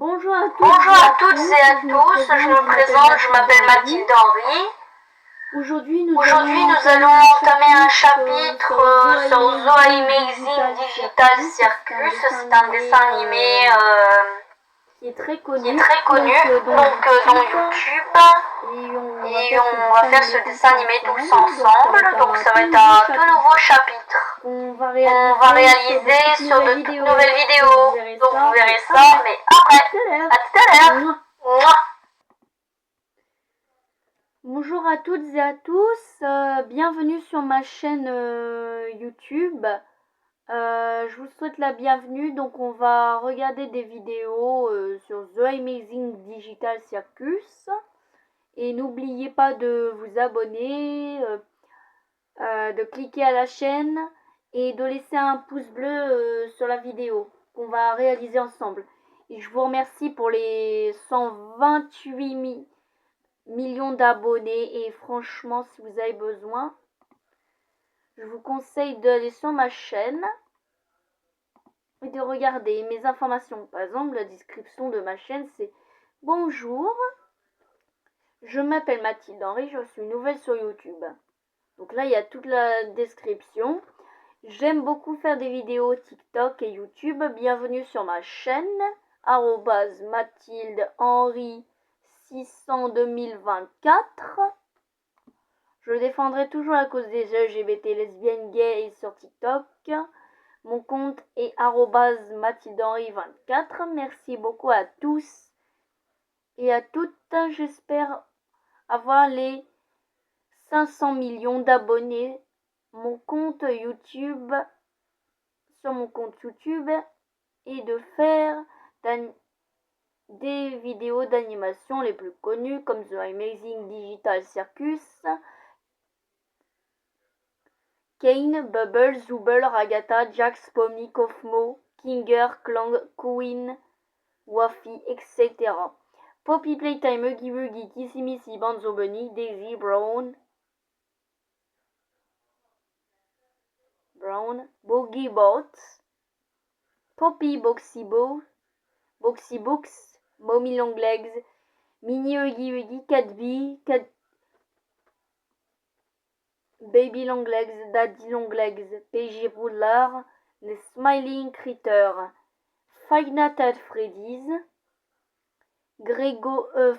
Bonjour à toutes et à tous, je me présente, je m'appelle Mathilde Henry. Aujourd'hui, nous allons entamer un chapitre sur Zoa Amazing Digital Circus. C'est un dessin animé qui est très connu, donc dans YouTube. Et on va faire ce dessin animé tous ensemble. Donc ça va être un tout nouveau chapitre qu'on va réaliser sur de toutes nouvelles vidéos. Donc vous verrez ça, mais après. À tout à l'heure. Mouah. Bonjour à toutes et à tous, bienvenue sur ma chaîne YouTube. Je vous souhaite la bienvenue. Donc on va regarder des vidéos sur The Amazing Digital Circus. Et n'oubliez pas de vous abonner, de cliquer à la chaîne et de laisser un pouce bleu sur la vidéo qu'on va réaliser ensemble. Et je vous remercie pour les 128 millions d'abonnés. Et franchement, si vous avez besoin, je vous conseille d'aller sur ma chaîne et de regarder mes informations. Par exemple, la description de ma chaîne, c'est « Bonjour, je m'appelle Mathilde Henry, je suis nouvelle sur YouTube ». Donc là, il y a toute la description. J'aime beaucoup faire des vidéos TikTok et YouTube. Bienvenue sur ma chaîne, @Mathilde Henry 600 2024. Je défendrai toujours la cause des LGBT, lesbiennes, gays et sur TikTok. Mon compte est @Mathilde Henry 24. Merci beaucoup à tous et à toutes. J'espère avoir les 500 millions d'abonnés. Sur mon compte YouTube et de faire des vidéos d'animation les plus connues comme The Amazing Digital Circus, Kane, Bubble, Zooble, Ragata, Jax, Pomni, Kofmo, Kinger, Klang, Queen, Wafi, etc. Poppy Playtime, Huggy Wuggy, Kissy Missy, Banzo Bunny, Daisy, Brown, Boogie Bots, Poppy, Boxy Books, Mommy Longlegs, Mini Huggy Wuggy, Cat Baby Longlegs, Daddy Longlegs, PJ Poudlard, les Smiling Critters, Five Nights at Freddy's,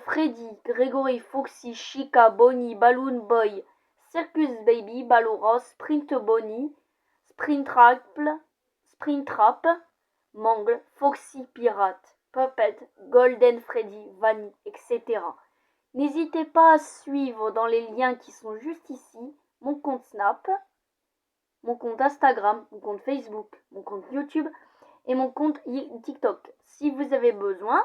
Freddy, Gregory, Foxy, Chica, Bonnie, Balloon Boy, Circus Baby, Balloros, Sprint Bonnie, Springtrap, Mangle, Foxy Pirate, Puppet, Golden Freddy, Vanny, etc. N'hésitez pas à suivre dans les liens qui sont juste ici mon compte Snap, mon compte Instagram, mon compte Facebook, mon compte YouTube et mon compte TikTok. Si vous avez besoin,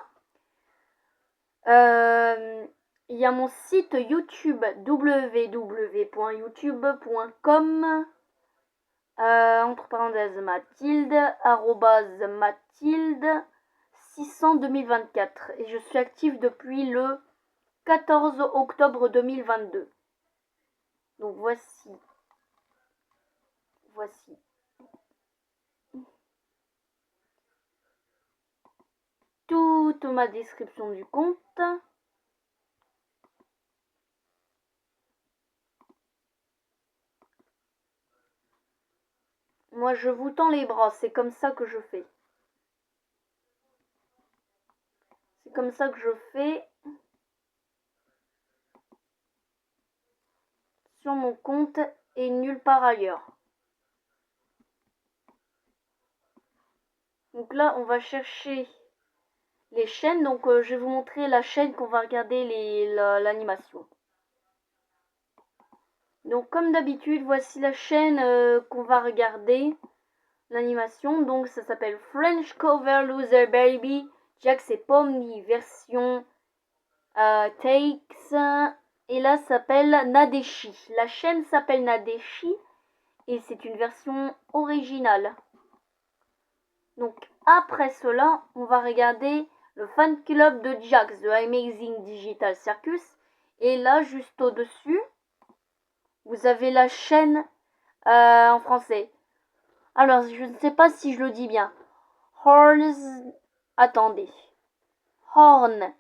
il y a mon site YouTube www.youtube.com entre parenthèses Mathilde, @Mathilde 600 2024 et je suis active depuis le 14 octobre 2022. Donc voici toute ma description du compte. Moi, je vous tends les bras, c'est comme ça que je fais. C'est comme ça que je fais sur mon compte et nulle part ailleurs. Donc là, on va chercher les chaînes. Donc, je vais vous montrer la chaîne qu'on va regarder l'animation. Donc, comme d'habitude, voici la chaîne qu'on va regarder l'animation. Donc, ça s'appelle French Cover Loser Baby, Jax et Pomni version Takes. Et là, ça s'appelle Nadeshi. La chaîne s'appelle Nadeshi et c'est une version originale. Donc, après cela, on va regarder le fan club de Jax, The Amazing Digital Circus. Et là, juste au-dessus, vous avez la chaîne en français. Alors, je ne sais pas si je le dis bien. Horns. Attendez. Horn,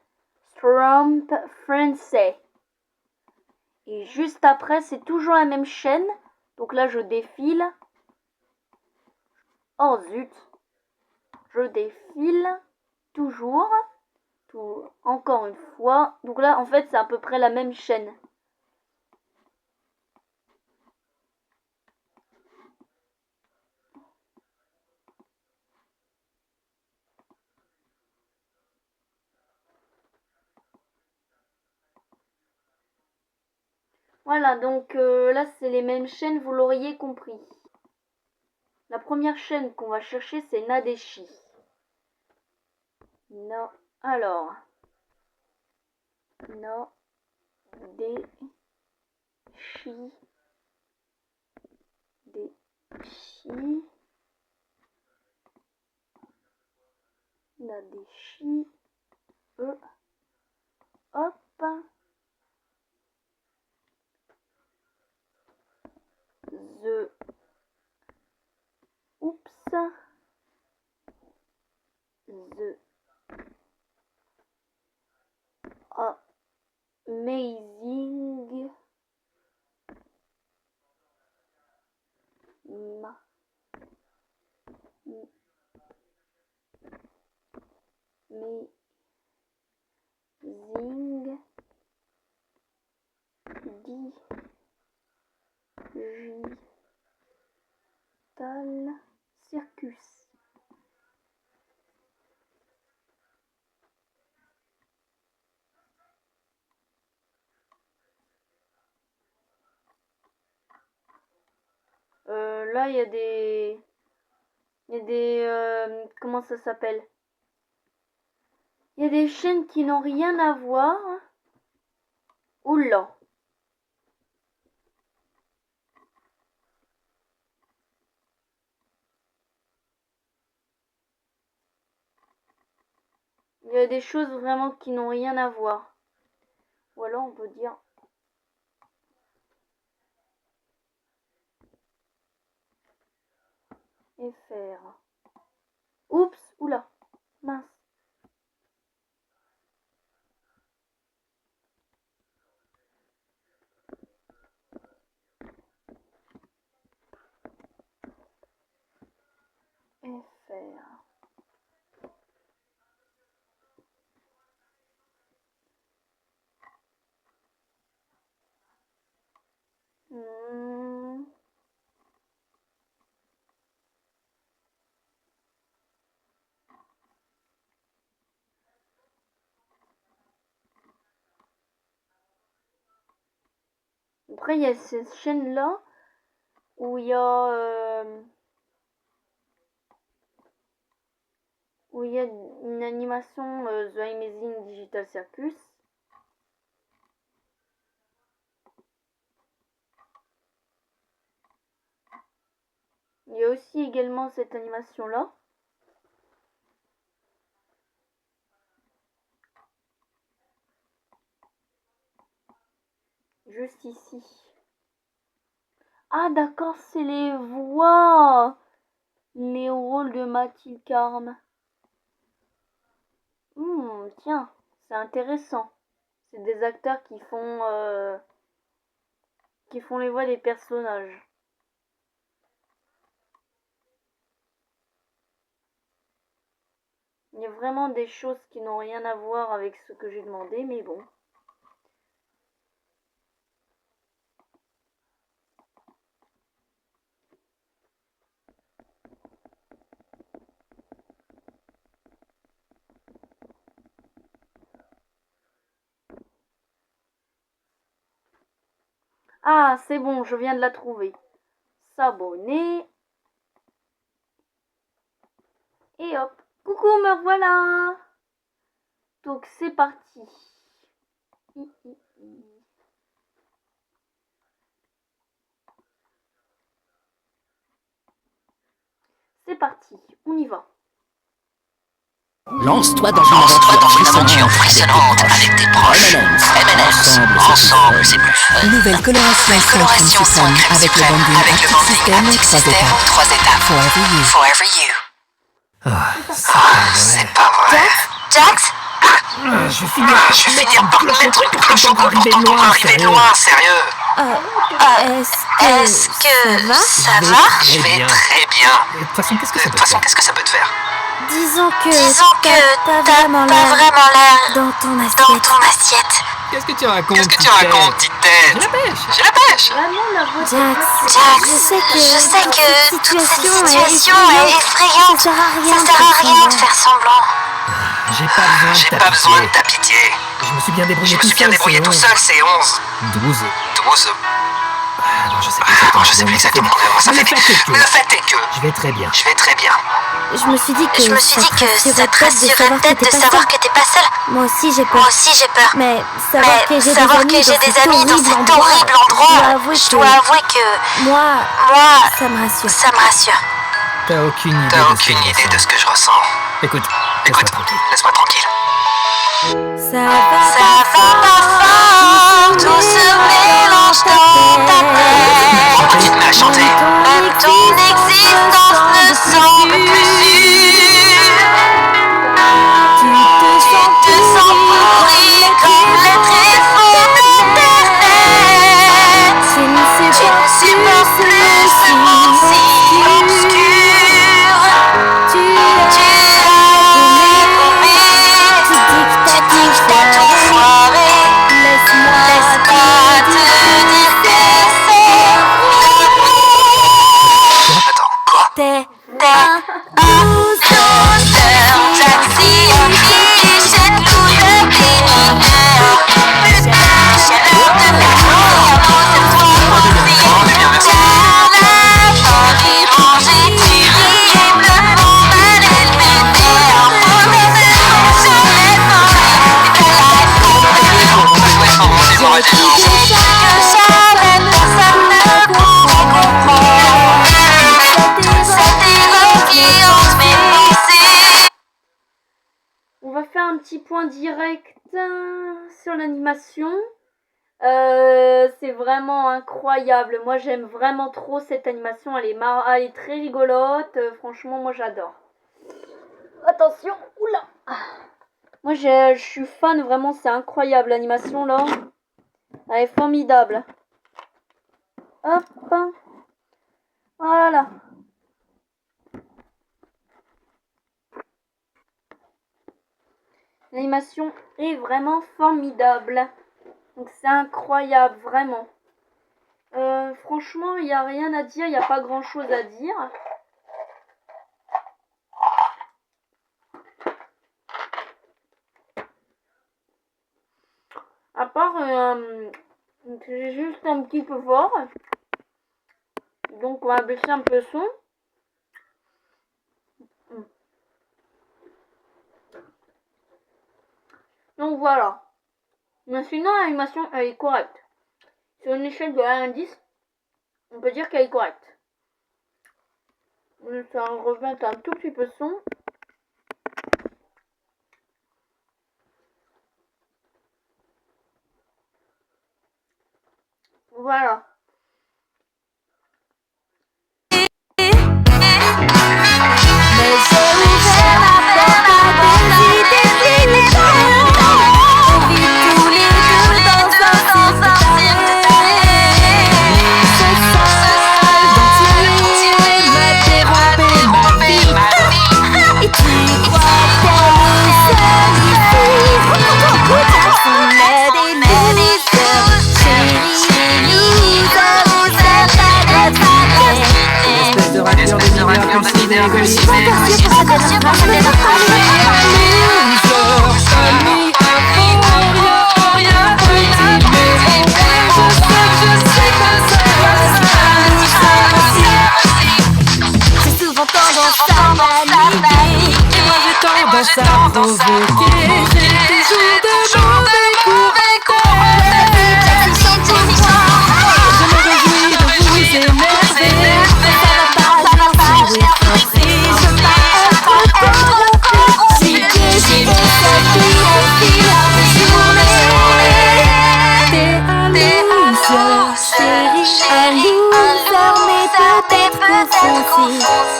Trump français. Et juste après, c'est toujours la même chaîne. Donc là, je défile. Oh zut. Je défile. Toujours. Encore une fois. Donc là, en fait, c'est à peu près la même chaîne. Voilà, donc là, c'est les mêmes chaînes, vous l'auriez compris. La première chaîne qu'on va chercher, c'est Nadeshi. Non. Alors. Non. Deshi. Nadeshi. Hop. The amazing Digital Circus. Là, il y a des... comment ça s'appelle? Il y a des chaînes qui n'ont rien à voir. Oula. Il y a des choses vraiment qui n'ont rien à voir. Ou alors on peut dire... FR. Oups, oula, mince. FR. Après, il y a cette chaîne-là où il y a une animation The Amazing Digital Circus. Il y a aussi également cette animation-là. Juste ici. Ah d'accord, c'est les voix. Les rôles de Mathilde Carme. Tiens, c'est intéressant. C'est des acteurs qui font les voix des personnages. Il y a vraiment des choses qui n'ont rien à voir avec ce que j'ai demandé, mais bon. Ah, c'est bon, je viens de la trouver. S'abonner. Et hop. Coucou, me voilà. Donc, c'est parti. C'est parti, on y va. Lance-toi dans une aventure frissonnante avec tes proches. M&M's, ensemble c'est plus fun. Nouvelle coloration 5 avec le branding System 3 étapes. Forever You. Ah, c'est pas vrai. Jax? Je vais finir par le mettre une cloche au cou pour arriver loin, sérieux. Est-ce que ça va? Je vais très bien. De toute façon, qu'est-ce que ça peut te faire? Disons que t'as vraiment l'air dans ton assiette. Qu'est-ce que tu racontes, petite tête? J'ai la pêche. Vraiment la voix. Jax, je sais que toute cette situation est effrayante. Ça sert à rien de faire semblant. J'ai pas besoin de ta pitié. Je me suis bien débrouillé tout seul, c'est 11. 12. Non, je sais plus exactement comment ça fait. Mais le fait est que je vais très bien. Je me suis dit que ça te rassurerait peut-être de savoir que t'es pas seule. Moi aussi j'ai peur. Mais savoir que j'ai des amis dans cet horrible endroit, je dois avouer que moi, ça me rassure. T'as aucune idée de ce que je ressens. Écoute, laisse-moi tranquille. Ça va pas fort, tout se mélange dans ta tête. Tu te mets à chanter. Même ton existence ne semble plus sûre. Tu te sens pourri comme l'être effort d'Internet. Tu ne supportes plus ce monde si obscur. Tu es paumé. Tu dictes ton foiré. Laisse-moi te dire que c'est Attends, quoi? t'es un loser. Taxi qui jette loser criminel. Plus de chaleur de l'amour, cette fois aussi. Car la famille rangée, terriblement mal élevée. En promesse de jamais folle. Jamais personne ne comprend. Toute cette ironie entre mes pensées. On va faire un petit point direct sur l'animation. C'est vraiment incroyable. Moi, j'aime vraiment trop cette animation. Elle est très rigolote. Franchement, moi, j'adore. Attention, oula. Moi, je suis fan, vraiment, c'est incroyable l'animation là. Elle est formidable. Hop. Voilà. L'animation est vraiment formidable. Donc c'est incroyable, vraiment. Franchement, il n'y a rien à dire, il n'y a pas grand chose à dire. À part, j'ai juste un petit peu fort. Donc on va baisser un peu le son. Donc voilà. Mais sinon l'animation elle est correcte. Sur une échelle de 1 à 10, on peut dire qu'elle est correcte. Ça remettre un tout petit peu de son. Voilà.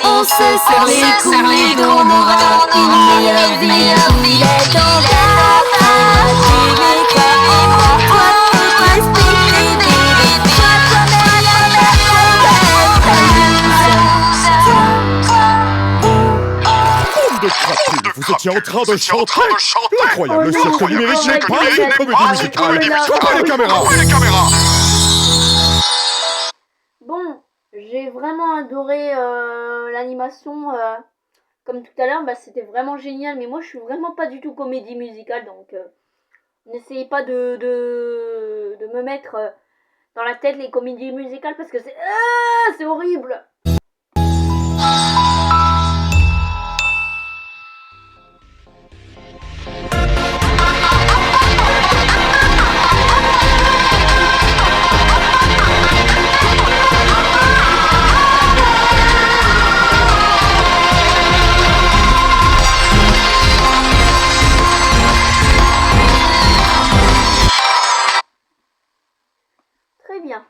On se serre les coudes, on aura une meilleure vie. Il est dans la étiez en train de chanter. L'incroyable Oh non, cirque numérique oh n'est my pas God. une comédie musicale. Oh Coupez les caméras. Bon, j'ai vraiment adoré l'animation. Comme tout à l'heure, bah, c'était vraiment génial. Mais moi, je suis vraiment pas du tout comédie musicale. Donc, n'essayez pas de me mettre dans la tête les comédies musicales parce que c'est horrible. Très bien.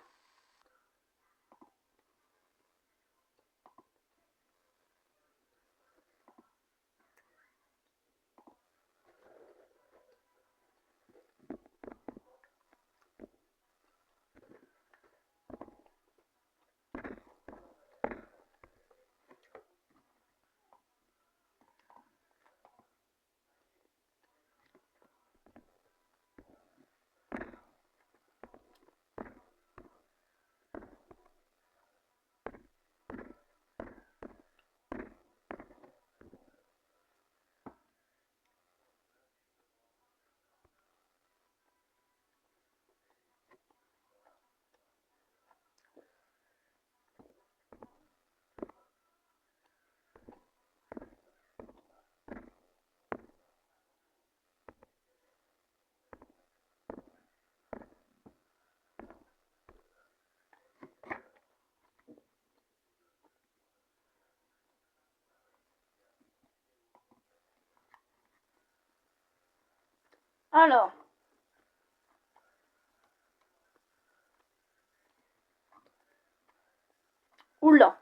Alors. Oula.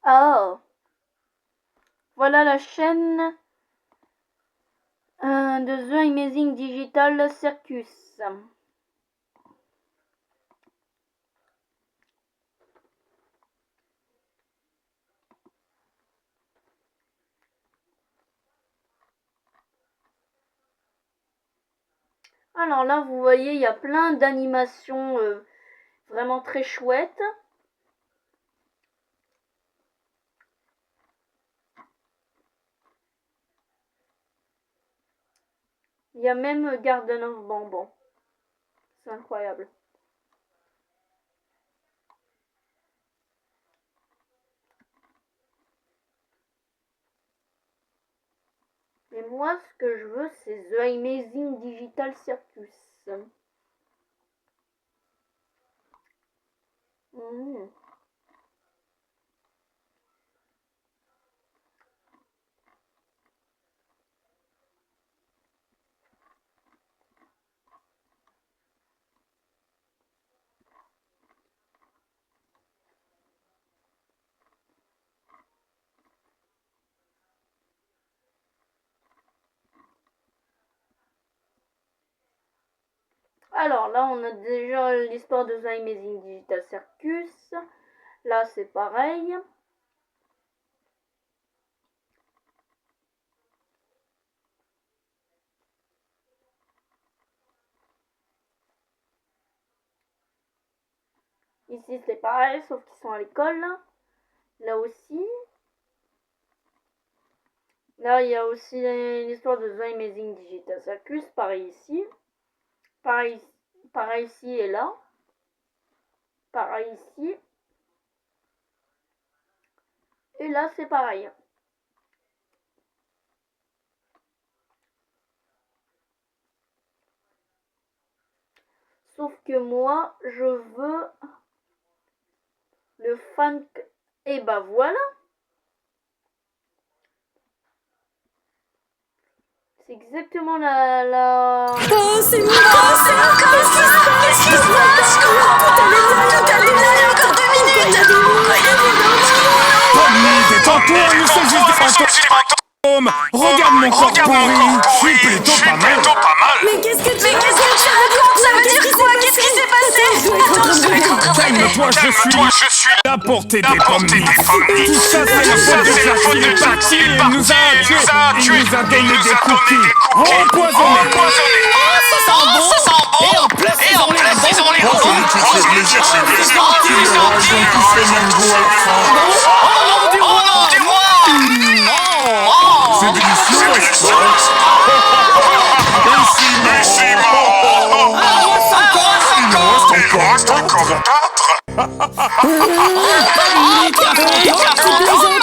Oh. Voilà la chaîne de The Amazing Digital Circus. Alors là, vous voyez, il y a plein d'animations vraiment très chouettes. Il y a même Garden of Bamban. C'est incroyable. Et moi, ce que je veux, c'est The Amazing Digital Circus. Alors là, on a déjà l'histoire de The Amazing Digital Circus. Là, c'est pareil. Ici, c'est pareil, sauf qu'ils sont à l'école. Là aussi. Là, il y a aussi l'histoire de The Amazing Digital Circus. Pareil ici. Pareil ici et là. Pareil ici. Et là, c'est pareil. Sauf que moi, je veux le fan... Et bah voilà. C'est exactement la... Oh, c'est mon corps, c'est mon corps. Qu'est-ce qui se passe? Je comprends pas. Tout allait bien, il y a encore 2 minutes. Pourquoi il y a des Tommy, détends-toi, nous sommes juste des fantômes. Regarde mon corps pourri, je suis plutôt pas mal. Mais qu'est-ce que tu racontes? Ça veut dire quoi? Qu'est-ce qui s'est passé? Attends, je dois être en train de rêver. Calme-toi, je suis là pour t'aider, Tommy. Tout ça, c'est la faute de Jack. Il nous a tués. Il nous a donné des cookies. Empoisonnés. Oh, ça sent bon. Et en plus, ils ont les raisons. Oh non, du roi. C'est délicieux. Il en reste encore 4.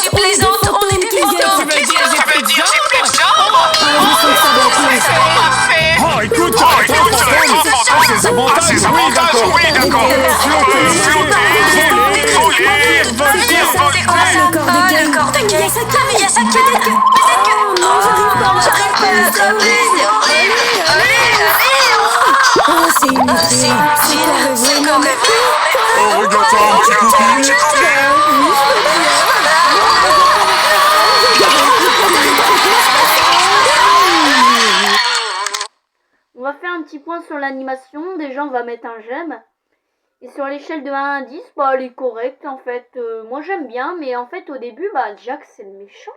Tu plaisantes, on est des fantômes. Ça veut dire j'ai plus de jambes. Oh, écoute, ces avantages, oui, d'accord. C'est quoi le corps de Kate? Mais il y a sa quête. Non, j'arrive pas à attraper. C'est horrible. Allez. Oh, c'est inutile. C'est quand même... Oh, regarde ça, un petit cookie. On va faire un petit point sur l'animation. Déjà, on va mettre un j'aime. Et sur l'échelle de 1 à 10, bah, elle est correcte, en fait. Moi, j'aime bien, mais en fait, au début, bah, Jack, c'est le méchant.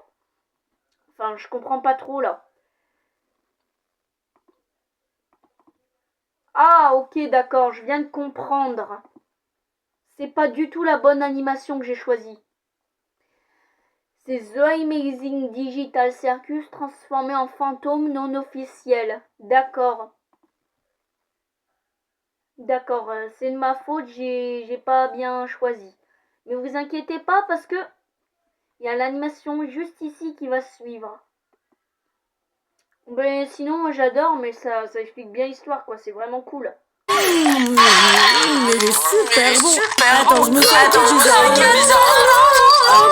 Enfin, je comprends pas trop, là. Ah, ok, d'accord, je viens de comprendre. C'est pas du tout la bonne animation que j'ai choisie. C'est The Amazing Digital Circus transformé en fantôme non officiel. D'accord. D'accord, c'est de ma faute, j'ai pas bien choisi. Mais vous inquiétez pas parce que il y a l'animation juste ici qui va suivre. Ben sinon moi j'adore, mais ça explique bien l'histoire quoi, c'est vraiment cool. Il est super bon. Attends, je me sens un peu bizarre.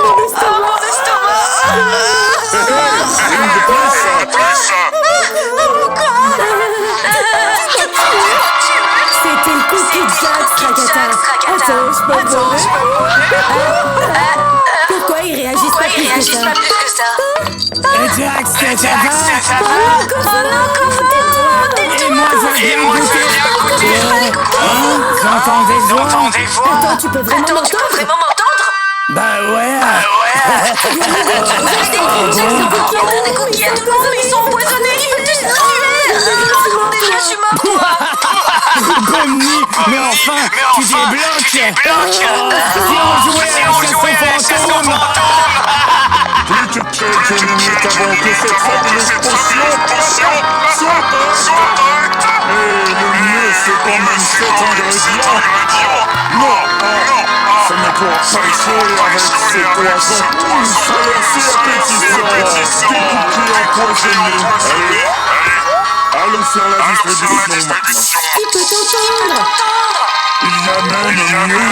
Mon estomac. C'était le cookie de Jack, Stragata. Attends, je peux Pourquoi ils réagissent pas plus que ça? Jack, c'est ça va? Et moi, je viens goûter. J'entends des voix. Attends, tu peux vraiment m'entendre? Bah ouais. Des cookies à tout le monde, ils sont empoisonnés, ils veulent tous nous tuer. Déjà, je suis mort. Bonnie, mais enfin, tu débloques. Si on jouait à chasse aux fantômes. Plus que quelques minutes avant que cette fabuleuse potion soit prête. Et le mieux, c'est quand même cet ingrédient. Non, ça ne pourra pas échouer avec ces poisons. Ça leur fait appétissant. Des cookies empoisonnés. Allons faire la distribution. Tu peux t'entendre. Il y a même mieux.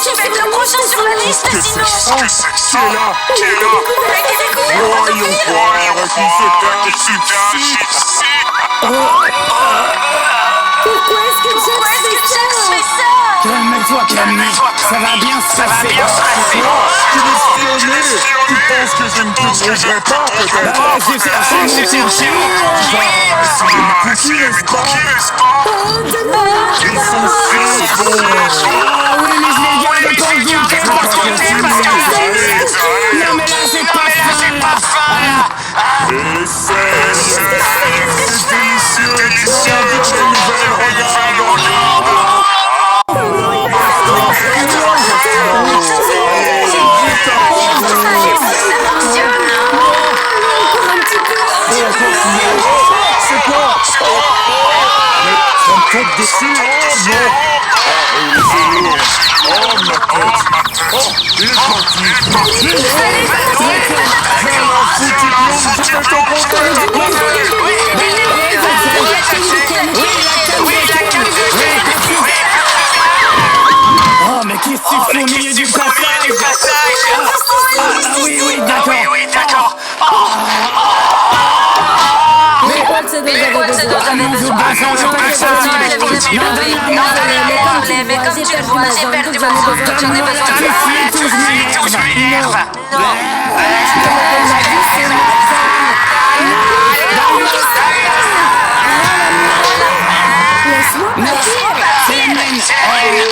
Tu vas être le prochain sur la liste, sinon... Qui est là? Voyons voir qui c'est un succès. Pourquoi est-ce que Jack fait ça? Calme-toi, Camille, ça va bien se passer. Tu veux espionner? Tu penses que je ne te trouverai pas, peut-être? J'ai cherché mon chercher. C'est une cookie, n'est-ce pas? Ils sont si bons. Ah oui, mais je les garde pour goûter parce que c'est pas ça. Non mais là, c'est pas ça. Essaye. C'est délicieux. Tiens, bien des nouvelles, regarde. C'est quoi? Mais ça me tombe dessus. Oh non. Oh ma tête. Oh, il est parti. Viens là, foutu blonde, je vais t'en prendre. dont j'avais besoin. Mais comme tu le vois, j'ai perdu ma jambe, donc j'en ai besoin. Tous m'énerve. Non.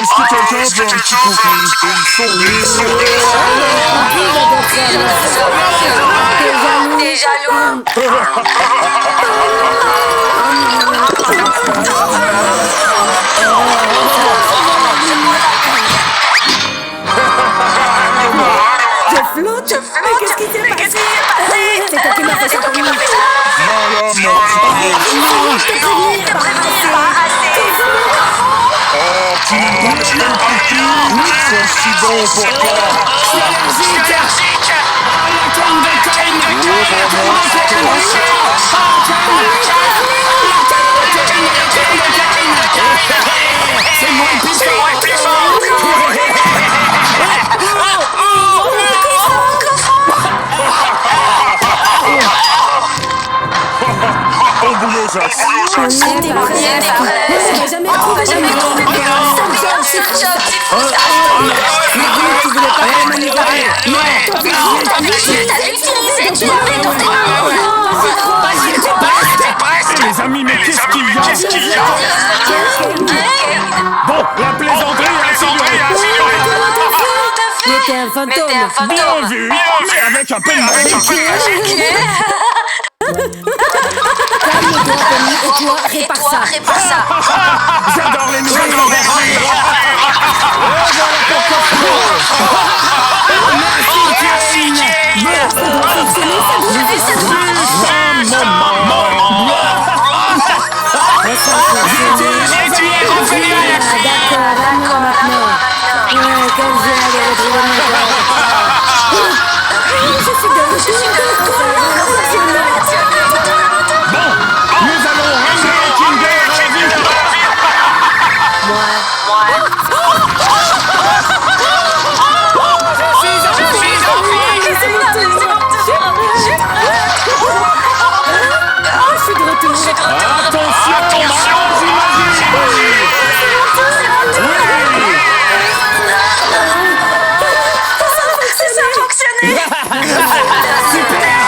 Est-ce que quelqu'un veut un petit coquin? Ils sont T'es jaloux. Je flotte. Mais qu'est-ce qui s'est passé? C'est toi qui m'as fait ça. tu n'aimes pas les cookies? Ils sont si bons pour toi. C'est moi le puissant. Bon boulot, Jax. Jamais trouvé. Les amis, mais qu'est-ce qu'il y a? Bon, la plaisanterie a assurée. Mais t'es un fantôme. Bien vu, mais avec un peu de magie. Calme-toi, Tony, et toi, répare ça. J'adore les nouvelles ouvertures. Merci, Karine. D'accord, amour maintenant. Comme j'ai hâte de retrouver mon corps. Je suis de Bon, nous allons ramener Kinder à la vie. Je suis de retour. Attention, Ça a fonctionné. super.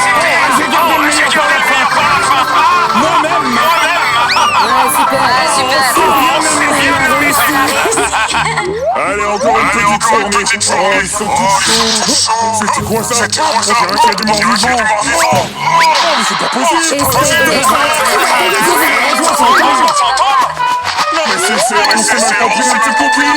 J'ai gardé le meilleur pour la fin. Moi-même. Super. Allez, encore une petite journée. Oh, ils sont tous chauds. C'était quoi ça? On dirait qu'il y a du mort-vivant. Oh, mais c'est pas possible. Non, mais c'est, on s'est même pas pris un petit cookie.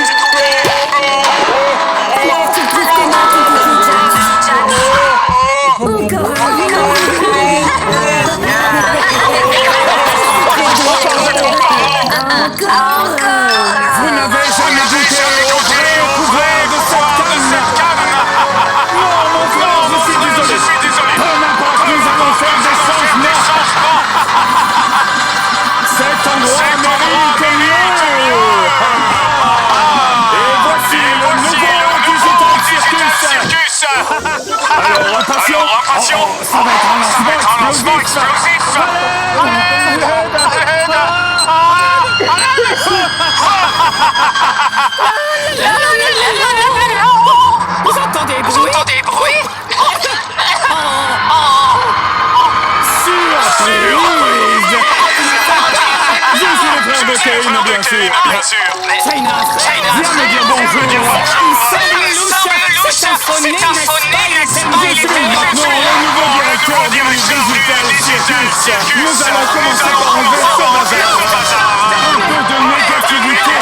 Vous n'avez jamais goûté au vrai couvert de cette canne. Non, mon frère, je suis désolé. Peu importe, nous allons faire des changements. Cet endroit mérite mieux. Et voici le nouveau Digital Circus. Alors, attention. Ça va être un lancement explosif. Vous entendez des bruits? Surprise! Je suis le frère de Kane, bien sûr. China, viens me dire bonjour. Il semble louche, c'est un faux nez, maintenant, le nouveau directeur du Digital Circus. Nous allons commencer par enlever ce bazar. Un peu de négativité.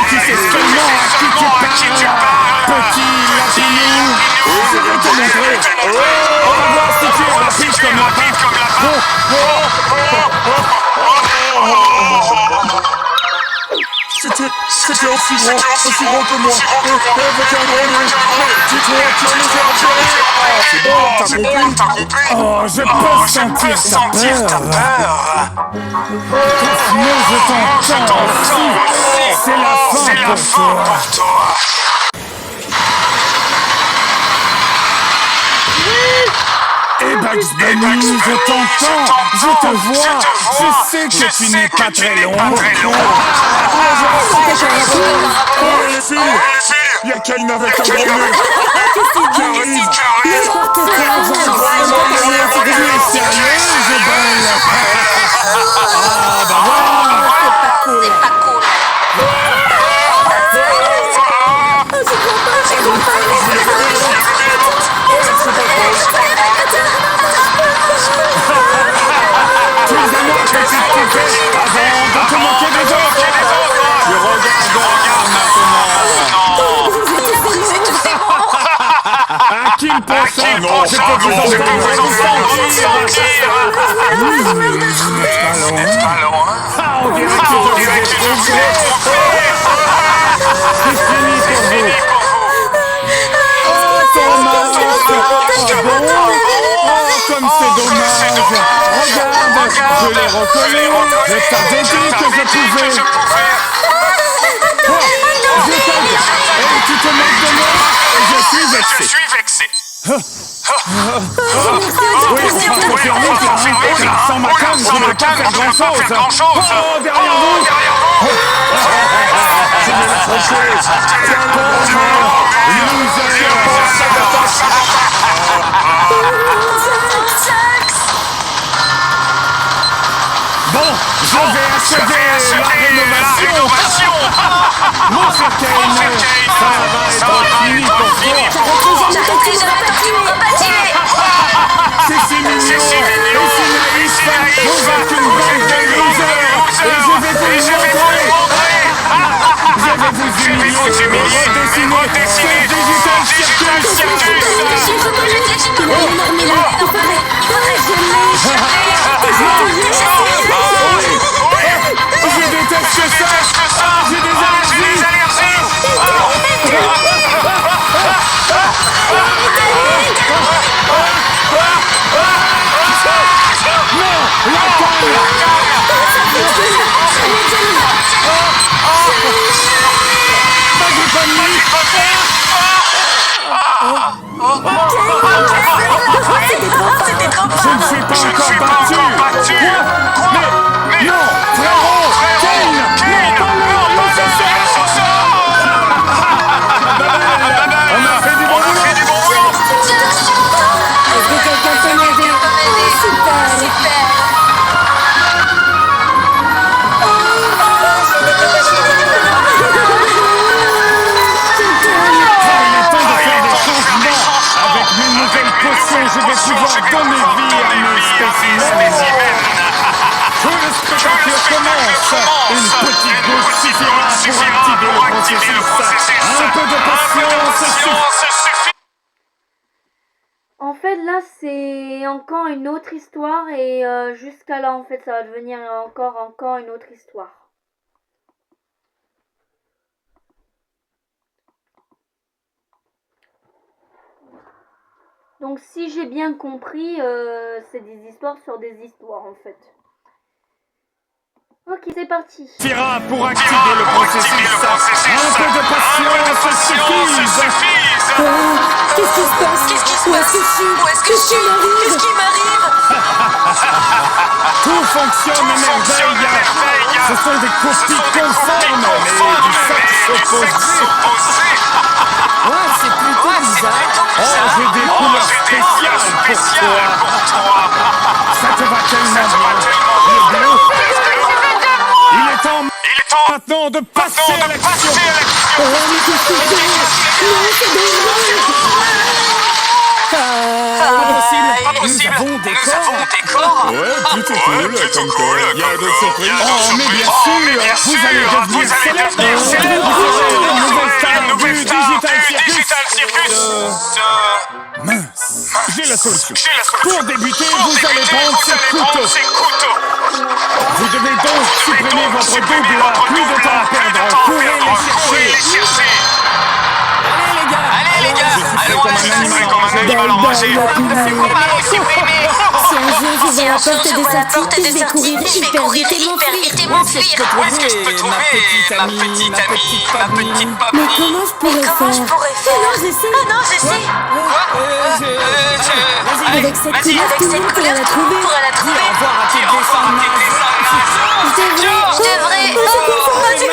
Tu sais seulement à qui tu parles, petit lapinou. Je vais te montrer. On va voir si tu es rapide comme la patte. C'était aussi grand que moi. Avec un gros nez. Dis-toi, tu vas nous faire pleurer. C'est bon, t'as compris? Oh, je peux sentir ta peur. Mais je t'entends aussi. C'est la fin pour toi. Bugs Bunny, je t'entends, je te vois, je sais que tu n'es pas très loin. Oh les filles, y'a Kane avec un gros nez. Qui arrive. Tu es sérieuse, belle? Ah bah voilà. C'est pas cool. Tu es à moi, petite poupée, avant de te moquer des autres. Tu regardes maintenant. À qui le pensait? Je peux vous sentir. N'êtes pas loin. Ah, on dirait que je vous ai trouvé. C'est fini pour vous. Dommage. Oh, comme c'est dommage. Regarde, je l'ai reconnu. Je t'avais dit que je pouvais. Oh, je t'aide. Et tu te moques de moi. Je suis vexé. Oui, on va confirmer que sans ma canne, je ne peux pas faire grand-chose. Oh, derrière vous. Je vais l'approcher. Bon, je vais achever la rénovation. Mon cher Kane, ça va être fini pour toi. C'est si mignon, et si naïf, vous êtes une bande de losers, et je vais vous montrer. Je vais vous humilier, redessiner ce digital Je déteste ça. J'ai des allergies. Non, la canne. Je ne suis pas encore battu. Mais non, frérot, Kane, non, on a fait du bon boulot. Est-ce que quelqu'un peut m'aider? Super. Avec mes nouvelles potions, je vais pouvoir donner vie à mes spécimens. Que le spectacle commence. Une petite goutte suffira pour activer le processus. Un peu de patience suffit. En fait, là, c'est encore une autre histoire et jusqu'à là, en fait, ça va devenir encore une autre histoire. Donc, si j'ai bien compris, c'est des histoires sur des histoires, en fait. Ok, c'est parti. Suffira pour activer le processus. Un peu de patience suffit. Qu'est-ce qui se passe? Où est-ce que je suis? Qu'est-ce qui m'arrive? Tout fonctionne à merveille. Ce sont des copies conformes, mais du sexe opposé. Ouais, c'est plutôt bizarre. Oh, j'ai des couleurs spéciales pour toi. Ça te va tellement bien. Le bleu. Il est temps maintenant de passer à l'action. Oh, mais qu'est-ce que c'est? Non, c'est Pas possible. Nous avons des corps. Ouais, plutôt cool, comme quoi. Il y a de surprises. Oh, mais bien sûr, vous allez devenir célèbre. Nouvelle star du Digital Circus. Mince, j'ai la solution. Pour débuter, vous allez prendre ces couteaux. Vous devez donc supprimer votre double. Plus de temps à perdre. Courez les chercher. Allez les gars, allons à la chasse comme un animal en danger. Si un jour je vais à la porte des sorties, je vais courir hyper vite et m'enfuir. Où est-ce que je peux trouver ma petite amie? Mais comment je pourrais faire? Non, j'essaie. Allez Avec cette couleur, tout le monde pourrait la trouver. Dis au revoir à tes dessins nazes. Je devrais... Oh, c'est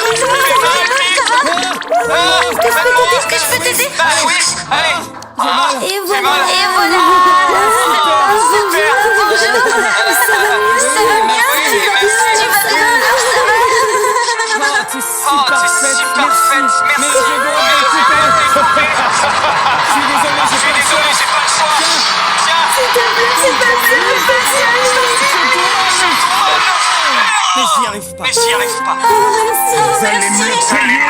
quoi ça? Est-ce que je peux t'aider? Oui, allez. Et voilà. Super. Ça va mieux. Tu vas bien. T'es si parfaite. Mais je vais récupérer. Je suis désolé, j'ai pas le choix. Tiens. Mais j'y arrive pas. Vous allez me payer.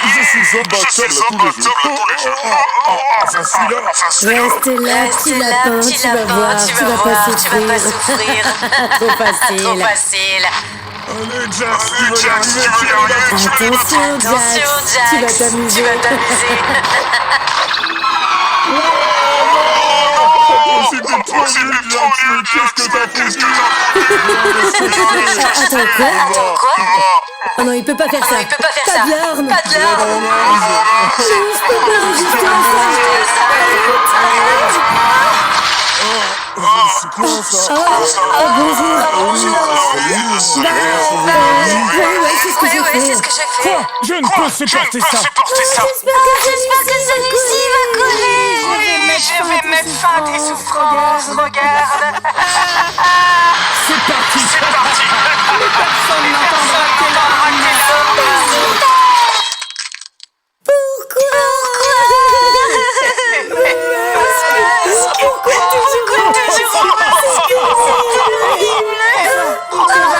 Je suis imbattable à tous les jours. Enfin, celui-là. Reste là, petit lapin, tu vas voir, tu vas pas souffrir. Trop facile. Allez, Jax, tu vas y arriver. Attention, Jax, tu vas t'amuser. C'était trop nul, Jax, mais qu'est-ce que t'as foutu? Attends, quoi? Oh non, il peut pas faire ça. Pas de larmes. Je peux pas résister à C'est quoi ça? ça. Oh, bonjour. Ouais, c'est ce que j'ai fait. Quoi? Je ne peux supporter ça. J'espère que celui-ci va coller. Je vais mettre fin à tes souffrances. Regarde. C'est parti. Mais personne n'entendra tes larmes. Pourquoi toujours?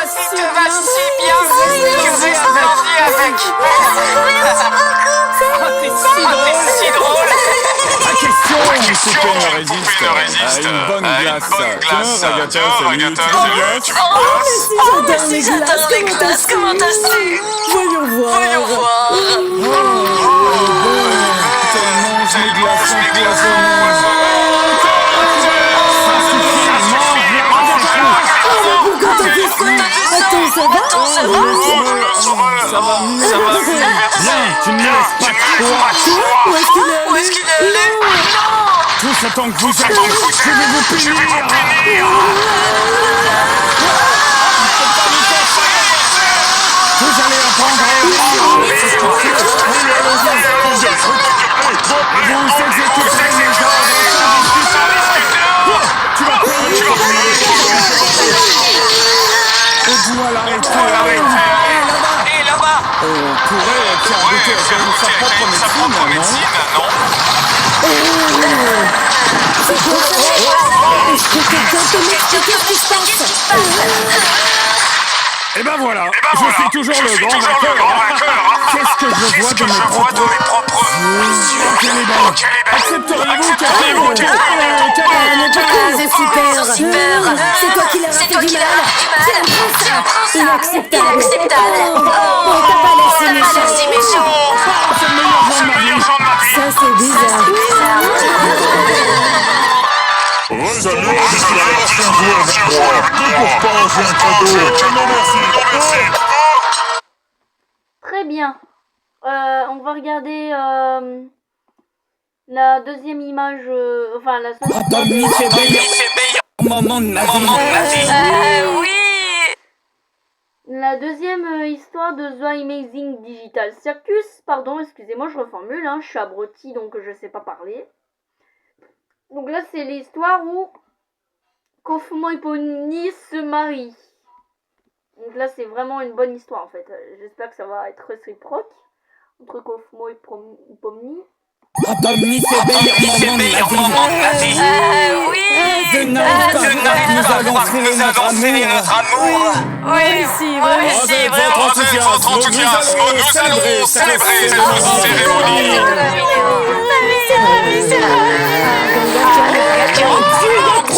Il te va si bien. Tu veux s'amuser avec. T'es si drôle. La question, Super résiste à une bonne glace. Tiens, Ragata, salut, tu veux J'adore les glaces, comment t'as su? Voyons voir. Mange les glaçons. Attends, ça va? Ça va mieux. Bien, tu ne me laisses pas de choix. Où est-ce qu'il est allé? Tout ce temps que vous êtes, je vais vous punir. Vous allez apprendre à aimer. Vous exécuterez les ordres sans discuter. Tu vas payer. On doit l'arrêter. Et là-bas. On pourrait faire goûter sa propre médecine, non? Est-ce que quelqu'un peut m'expliquer ce qui se passe? Et ben voilà, je suis toujours le grand vainqueur. Qu'est-ce que je vois de mes propres yeux? Quelle est belle. Accepteriez-vous C'est super. C'est toi qui leur as fait du mal. Inacceptable. Oh, t'as pas laissé méchant. C'est le meilleur jour de ma vie. Ça, c'est bizarre. Salut, je suis là, je viens jouer avec moi. Pour pas j'ai un cadeau. Non, merci. Très bien. On va regarder la deuxième image, enfin la seconde. Tommy, c'est meilleur moment de ma vie. Oui. La deuxième histoire de The Amazing Digital Circus. Pardon, excusez-moi, je reformule, je suis abrutie donc je sais pas parler. Donc là, c'est l'histoire où Kofumo et Pony se marient. Donc là, c'est vraiment une bonne histoire en fait. J'espère que ça va être réciproque entre Kofumo et Pony. Tommy, c'est meilleur moment de ma vie. Oui. Je n'arrive pas à croire que nous allons finir notre amour. Oui, si, vraiment. Votre enthousiasme, nous allons célébrer cette cérémonie.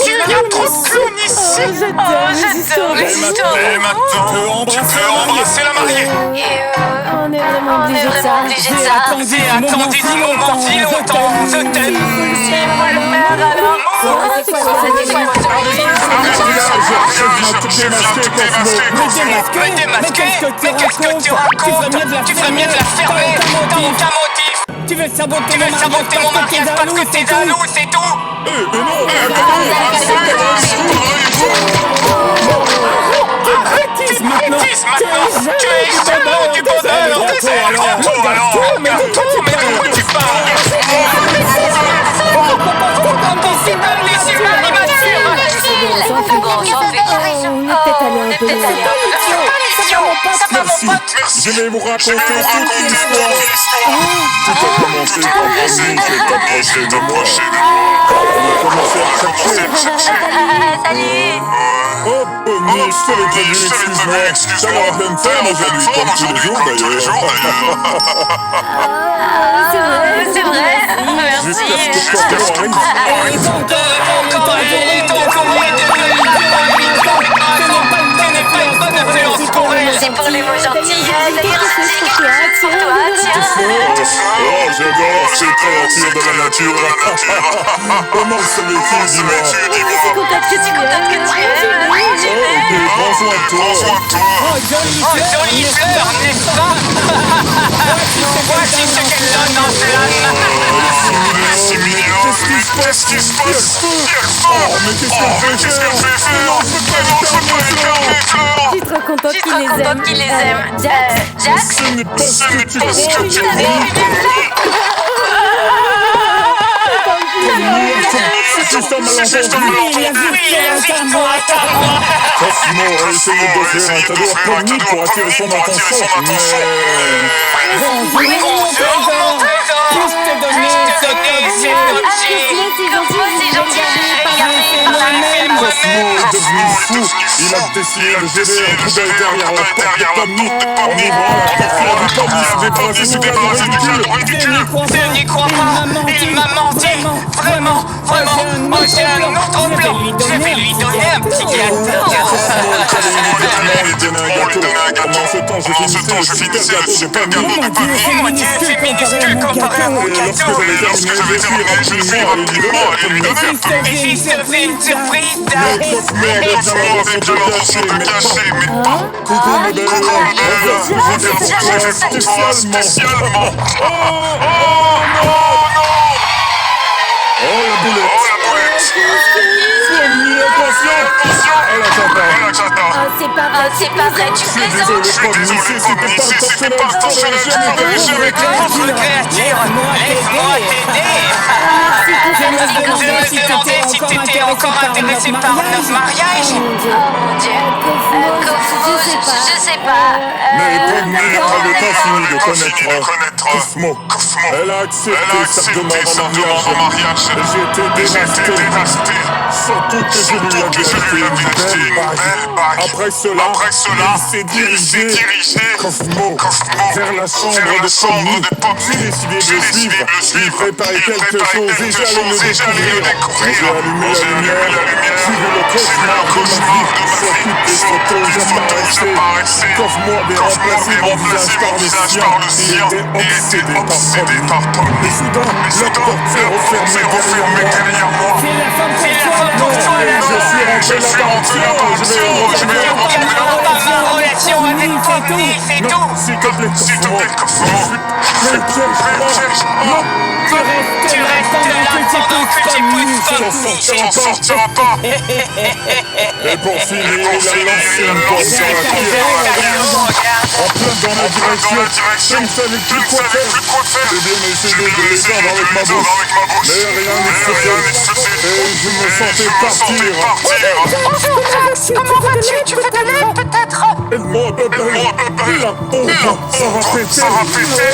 Il y a trop de clowns ici. J'adore les histoires. Et maintenant, tu peux embrasser la mariée. On est vraiment obligé de ça. J'ai attendu si longtemps. Je t'aime. C'est-moi le merde alors. Je viens te démasquer, Cosmo. Mais qu'est-ce que tu racontes? Tu ferais mieux de la fermer. T'as aucun motif. Tu veux saboter mon mariage parce que t'es jaloux, c'est tout. Mais non, Merci. Je vais vous raconter toute l'histoire. Tout a commencé quand Bonnie s'est approché de moi. On a commencé à chercher. Salut. Oh Bonnie, je t'avais prévenu, excuse-moi. T'as l'air en pleine forme aujourd'hui, comme tous les jours d'ailleurs. C'est vrai. Jusqu'à ce que ton arrive. C'est pour les mots gentils. D'ailleurs, c'est quelque chose pour toi, tiens. Oh, j'adore ces créatures de la nature. Comment le savais-tu, dis-moi? Je suis contente que tu aimes. Oui, j'y vais. Ok, prends soin de toi. Oh, jolie fleur, n'est-ce pas? Voici ce qu'elle donne en flamme. C'est mignon. Qu'est-ce qui se passe? Oh, mais qu'est-ce que je vais faire? Non, je peux pas les fleurs. Je suis trop contente qu'il les aime. Jax. Ce n'est pas ce que tu crois. C'est juste un malentendu. Cosmo a essayé d'offrir un cadeau à Bonnie pour attirer son attention, Bonjour, puis-je te donner cet objet? C'est gentil, je vais garder. Cosmo est devenu fou. Il a décidé de jeter un coup d'œil derrière la porte de Bonnie. En ouvrant la porte, il a vu Bonnie se débarrasser du ridicule. Je n'y crois pas. Il m'a menti. Vraiment. Oh, j'ai un autre plan. Je vais lui donner un petit gâteau. Pendant ce temps, je finissais le super gâteau de Bonnie. Oh mon Dieu, c'est minuscule comparé à mon Et lorsque gâteau. j'avais terminé, je suis rapidement à lui donner. Et si c'était une surprise, Cosmo avait bien l'intention de cacher, mais pas. Coucou ma belle, regarde ce que j'ai fait pour toi spécialement. Oh la boulette. Bonnie, attention. Elle attend. C'est pas vrai, tu Je suis plaisantes. désolé, Bonnie, c'était pas intentionnel. Jamais créature, laisse-moi t'aider. Je me demandais si t'étais encore intéressé par notre mariage. Oh mon Dieu. Cosmo, je sais pas. Mais Bonnie n'avait pas fini de connaître Cosmo. Elle a accepté sa demande en mariage. Et j'ai été dévasté. Surtout que je lui avais acheté une belle bague. Après cela, il s'est dirigé, Cosmo, vers la chambre de Bonnie. J'ai décidé de le suivre. Il préparait quelque chose et j'allais le découvrir. J'ai allumé la lumière, suivi le cauchemar de ma vie. Sur toutes les photos, j'apparaissais. Cosmo avait remplacé mon visage par le sien. Il était obsédé par Bonnie. Et soudain, la porte s'est refermée derrière moi. Je suis rentré là-bas. Je vais reprendre ma relation avec Bonnie, c'est tout. S'il te plaît, Cosmo. Mais non, tu restes là pendant que tu pousses t'en sortiras pas. Et pour finir, il a lancé une porte sur la pierre. En plein dans la direction. Je ne savais plus quoi faire. J'ai bien essayé de l'éteindre avec ma bouche. Mais rien ne se fait. Et je me sentais partir. Bonjour Jax, comment vas-tu? Tu veux de l'aide peut-être? Aide-moi, bébé. La pompe, ça va péter.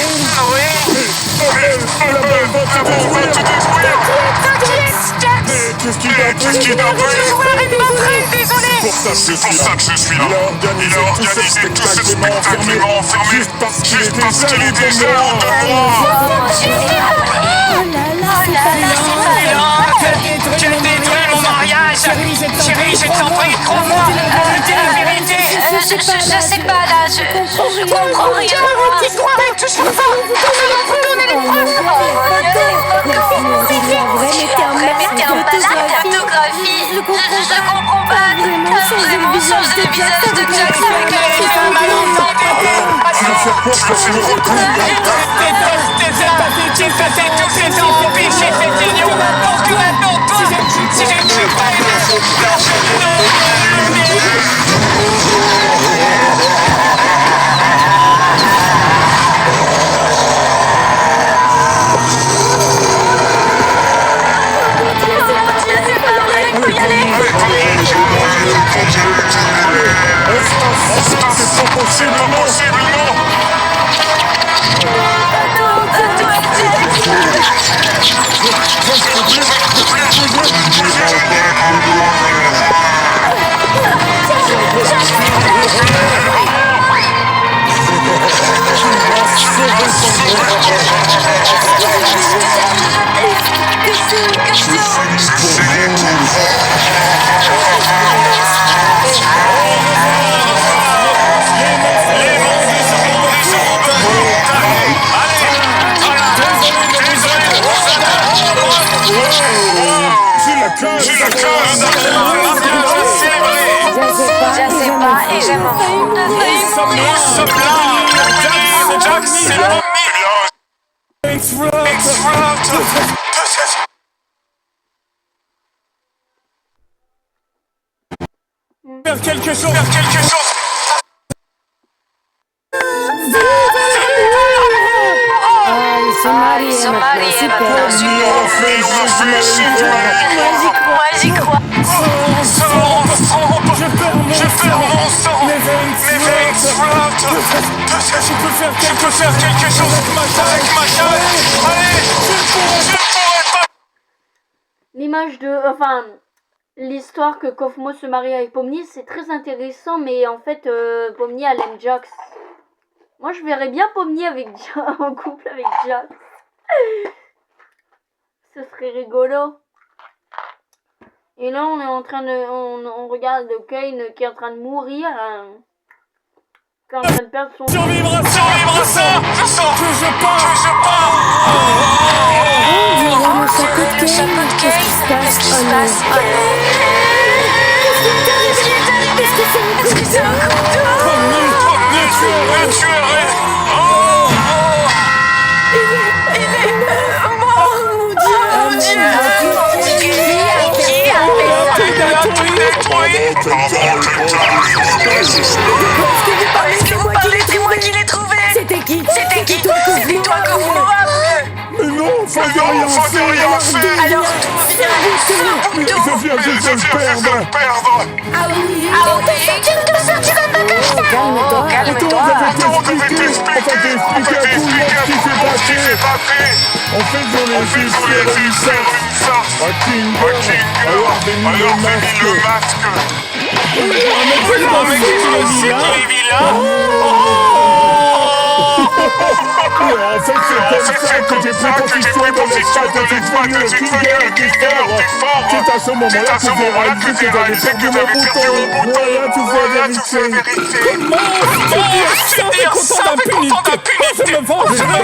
La belle va te détruire. T'inquiète, Jax. Qu'est-ce qu'il a pris? Désolé. C'est pour ça que je suis là. Il a organisé tout ce spectacle m'a enfermé juste parce qu'il était jaloux de moi. Tu as détruit mon mariage. Chérie, je t'en prie, crois-moi. La vérité. Je sais pas là, je comprends rien. Tu crois que tu sais pas? Donner les preuves. Mettez en bas la cartographie. Je comprends pas. Vraiment changer le visage de Jax avec la Tu vas faire quoi quand tu me retrouves? C'est pathétique, tous ces ans empêcher cette union. Pour toi, si je ne suis pas Et j'aime au fond de Jack, c'est le Faire quelque chose. Ils sont mariés maintenant, super. Moi j'y crois. Je perds mon sang. Mes veines flottent. Je peux faire quelque chose avec ma chatte. Allez, je pourrais pas. L'image enfin, l'histoire que Kaufmo se marie avec Pomni, c'est très intéressant, mais en fait, Pomni, elle aime Jax. Moi, je verrais bien Pomni en couple avec Jax. Ce serait rigolo. Et là, on est en train de... On regarde Kane qui est en train de mourir. Qui est en train de perdre son... Survivre à ça. Je sens que je pars. Le chapeau de Kane. Qu'est-ce qui se passe? Oh non. Est-ce que c'est un coup d'eau? Le tueur. Est-ce que vous parlez? C'est moi qui l'ai trouvé. C'était qui? C'est toi, Kaufmo. Mais non, ça n'a rien fait. Alors Mais je viens juste de le perdre. Ah oui. Tu ne te sortiras pas comme ça. Calme-toi. Attends, on devait t'expliquer à tout le monde ce qui s'est passé. En fait, j'en ai juste fait une farce à Kinger. Alors j'ai mis le masque. Un mec qui est vilain. En fait, c'est comme ça que j'ai pris position dans l'espace de cette famille de Kinger qui fort. C'est à ce moment-là que j'ai réalisé que j'avais perdu mon bouton. Voilà toute la vérité. C'est dire ça, content d'impunité. Je me vengerai.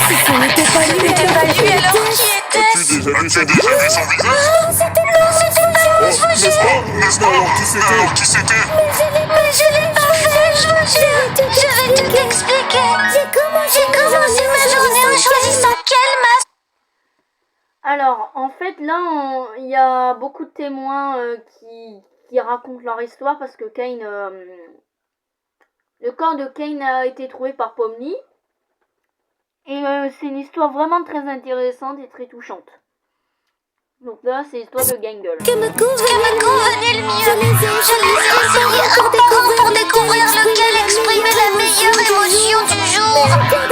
Si ce n'était pas lui, alors qui était-ce? As-tu déjà vu son visage? C'était pas N'est-ce pas? Alors qui c'était? Je l'ai pas fait. Je vais tout l'expliquer. J'ai commencé ma journée en choisissant quel masque. Alors, en fait, là, il y a beaucoup de témoins qui racontent leur histoire parce que Kane... le corps de Kane a été trouvé par Pomni. Et c'est une histoire vraiment très intéressante et très touchante. Donc là, c'est l'histoire de Gangle. que me convenait le mieux. Je les ai essayés encore pour découvrir lequel exprimait la meilleure émotion du jour.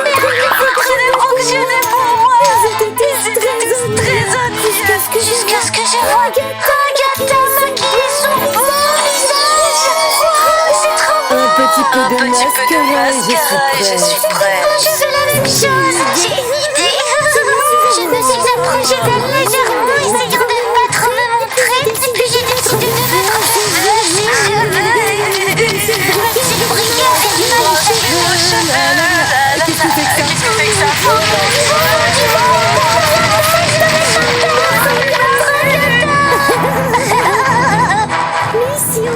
Mais rien ne fonctionnait pour moi. Ils étaient très odieux. Jusqu'à ce que je vois Agatha maquiller son beau visage. C'est trop beau. Un petit peu de mascara et je suis prêt. Je fais la même chose. J'ai une idée. Je me suis approchée d'elle légèrement, essayant de ne pas trop me montrer. Et puis j'ai décidé de mettre mes cheveux. J'ai brillé avec ma cheveux. Qu'est-ce que c'est que ça?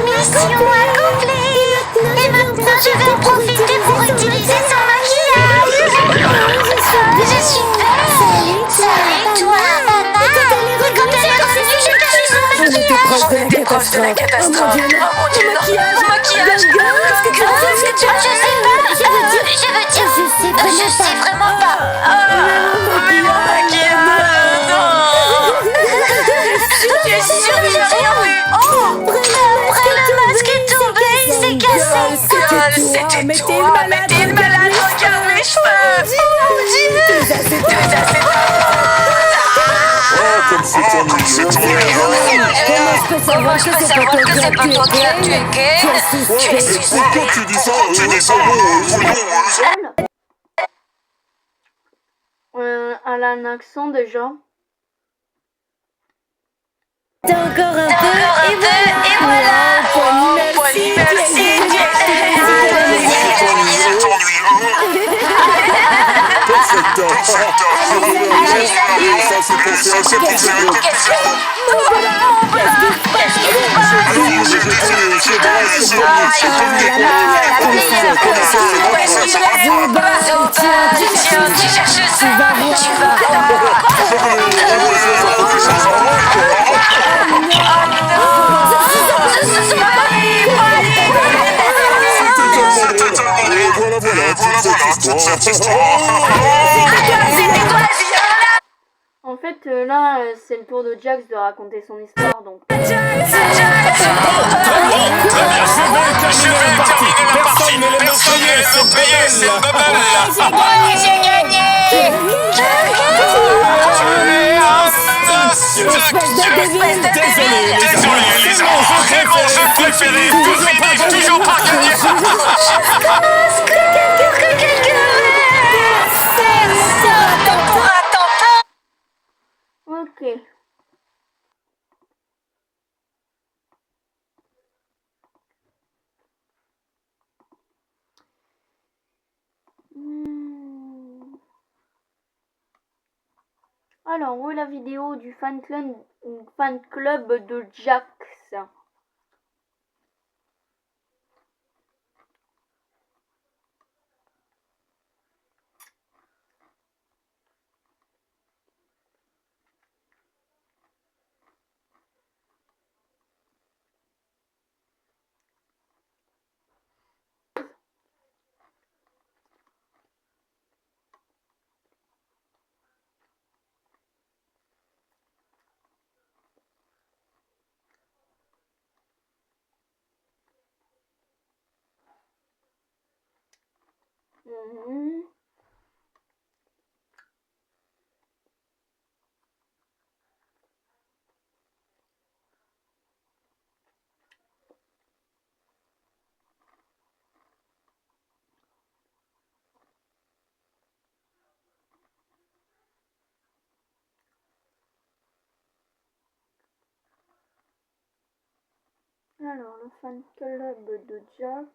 Mission accomplie. Et maintenant je vais en profiter pour utiliser son maquillage. Je suis belle. Salut toi, Nana. Et quand elle est revenue, j'ai caché son maquillage. On était proche de la catastrophe. Oh mon Dieu, mon maquillage. Je sais pas. Je sais vraiment pas. Mais mon maquillage. Non. Tu es sûre que j'ai rien vu? Oh. Après le masque est tombé, il s'est cassé. C'était toi, mais t'es une malade. Regarde mes cheveux. Oh mon Dieu. c'est ennuyeux. Comment je peux savoir que c'est pas toi qui as tué Kane? Tu es suspect. Pourquoi tu dis ça? Elle a un accent déjà. T'as encore un peu, et voilà. Pony, merci. En fait, là, c'est le tour de Jax de raconter son histoire, donc. Très bien, je vais terminer la partie. Personne ne les payer, c'est belle. J'ai gagné. Désolé, c'est mon jeu préféré. Toujours pas gagné. Ok. Alors, où est la vidéo du fan club de Jax? Alors, le fan club de Jax.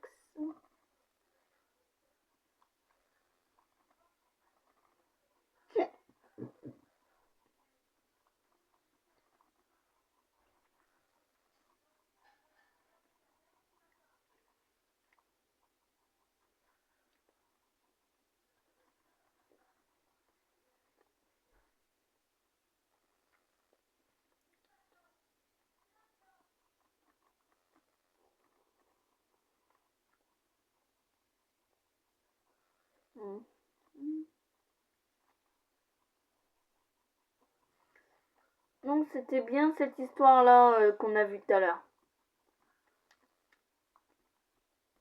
Donc c'était bien cette histoire-là qu'on a vue tout à l'heure.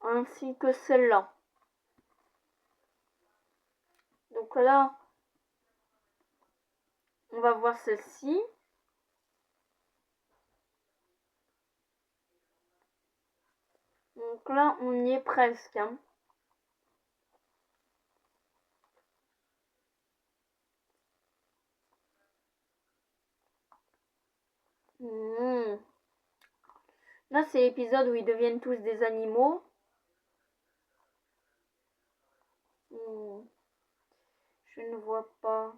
Ainsi que celle-là. Donc là, on va voir celle-ci. Donc là, on y est presque. Hein. Là, c'est l'épisode où ils deviennent tous des animaux. Je ne vois pas.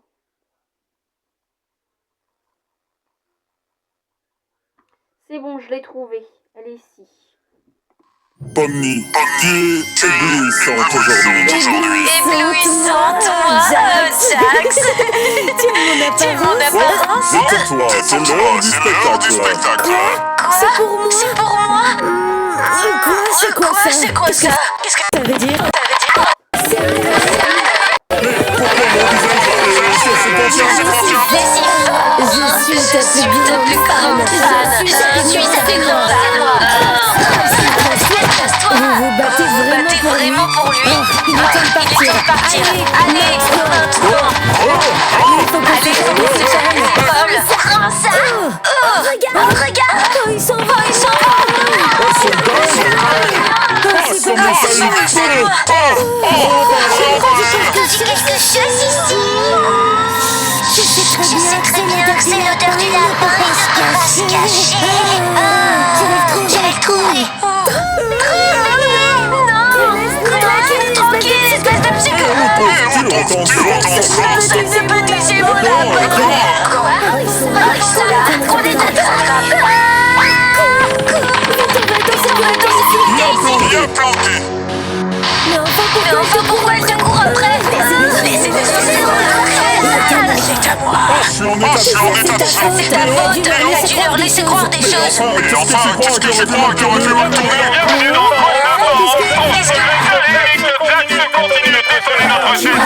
C'est bon, je l'ai trouvée. Elle est ici. Pomni, tu es éblouissante aujourd'hui. Éblouissante, moi, Jax. Tu es mon apparence. C'est pour toi, c'est l'heure du spectacle. C'est pour moi. C'est quoi ça? Qu'est-ce que Ça veut dire? Je suis ta plus grande fan. Je suis ta plus grande fan. Vous vous battez vraiment pour lui? Il est temps de partir. Allez, maintenant. Il faut que tu Allez, Regarde. Oh, ils sont Oh, c'est dingue! Oh, c'est mon salut! Quelque chose ici. Je sais très bien que c'est l'odeur du lapin et de comment se cacher. Je l'ai trouvé. Non. Tranquille, espèce de psycho. Ce petit gémeaux là. Quoi? Ils sont là. On est attrapés. Bien planté! Mais enfin, pourquoi elle te court après? Mais c'est de c'est à moi. Je suis en état de C'est ta faute. Elle a dû leur laisser croire des choses. Mais enfin, qu'est-ce que tu crois qui aurait fait mal tourner? Bienvenue dans Continue de téléphoner notre chef.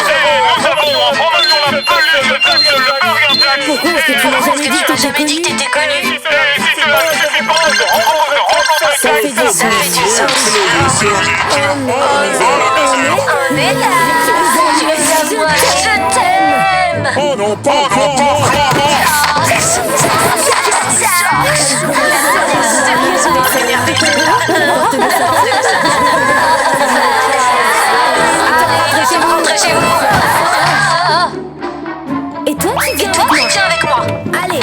Nous avons en promotion la peluche de Jack, le Burger Jack. pourquoi est-ce que tu m'as jamais dit que t'étais connu? Si tu as suffisant de rencontrer Ça fait du sens. On est là. Tu vas savoir. Je t'aime. Oh non, pas encore! Rentrez chez vous. Et toi, tu viens Viens avec moi. Allez,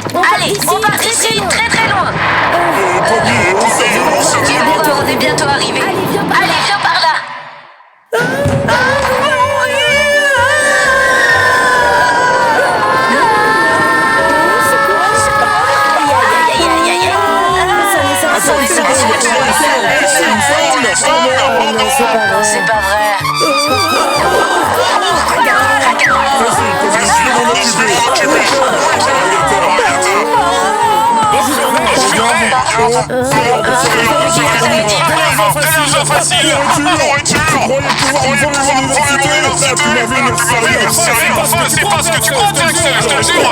On part d'ici, très très loin. On est bientôt arrivé. Allez, viens par là. C'est pas vrai. facile. C'est pas ce que tu crois, Jax, je te jure.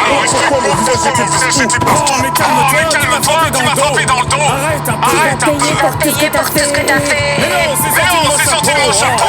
Mais calme-toi, tu m'as frappé dans le dos. Arrête un peu. Payé pour tout ce que t'as fait. Mais non, c'est sorti de mon chapeau.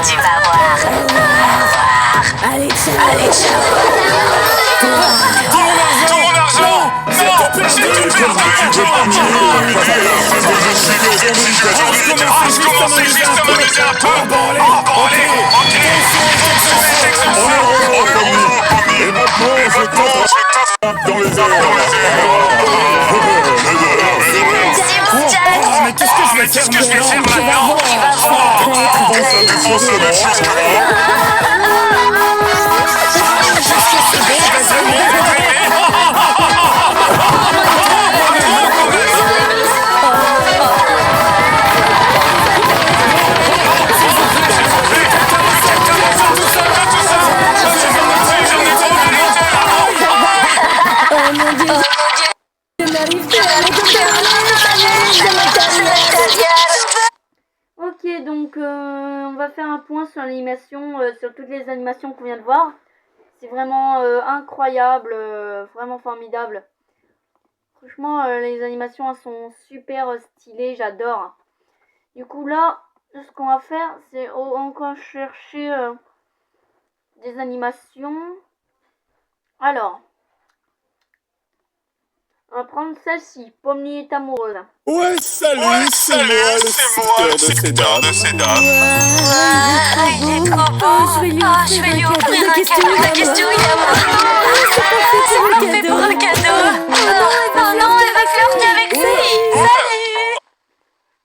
Tu vas voir. Allez, ciao. Allez, ciao. Tout mon argent. Non, j'ai tout perdu. Je commence juste à m'amuser un peu. Bon, allez, ok. Et maintenant, je tape dans les airs. Mais qu'est-ce que je vais faire maintenant? Ok, donc on va faire un point sur l'animation, sur toutes les animations qu'on vient de voir. C'est vraiment incroyable, vraiment formidable. Franchement, les animations elles sont super stylées, j'adore. Du coup là, ce qu'on va faire, c'est encore chercher des animations. Alors, on va prendre celle-ci. Pomni est amoureuse. Ouais, salut, c'est moi, le secteur de ces dames. Il est trop beau. Je vais lui offrir un cadeau. La question il a c'est parfait pour un cadeau. Oh non, elle va flirter avec lui. Salut.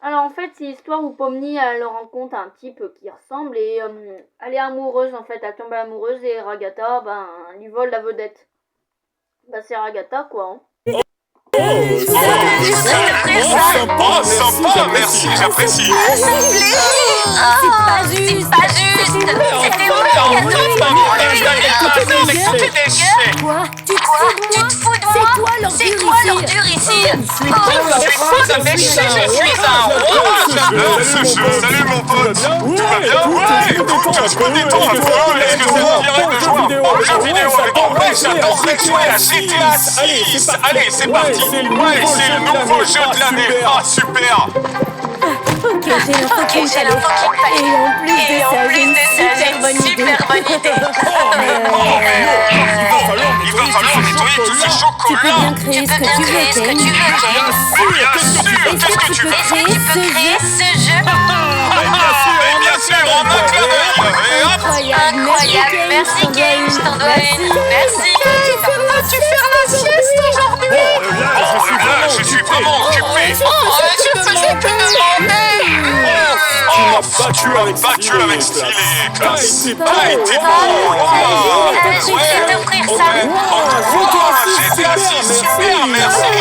Alors en fait, c'est l'histoire où Pomni elle rencontre un type qui ressemble et elle est amoureuse en fait, elle tombe amoureuse et Ragata lui vole la vedette. C'est Ragata quoi. Hein. Sympa, merci, j'apprécie. Ça me plaît. C'est pas juste. C'était moi qui Quoi? Tu te fous de moi? C'est toi l'ordure ici. J'adore ce jeu. Salut mon pote. Tout va bien? Ouais, écoute, je me détends un peu. Est-ce que ça te dirait de jouer au jeu vidéo avec moi? Ouais, j'adorerais jouer à GTA 6. Allez, c'est parti. Ouais, c'est le nouveau jeu de l'année. Ah, super. Ok, j'ai l'info qu'il me fallait. Et en plus de ça, j'ai une super bonne idée. Il va falloir nettoyer tous ces Tu peux chocolats. bien créer ce que tu veux, Ken. Bien sûr, qu'est-ce que tu veux? Est-ce que tu peux créer ce jeu? Bien sûr, en un clin d'œil. Et hop. Incroyable. Merci Kane, je t'en dois une. Merci. Vas-tu faire la sieste aujourd'hui? Là, je suis vraiment occupé. Je faisais que demander. Tu m'as battu avec style et classe. Je vais t'offrir ça. GTA 6, super, merci.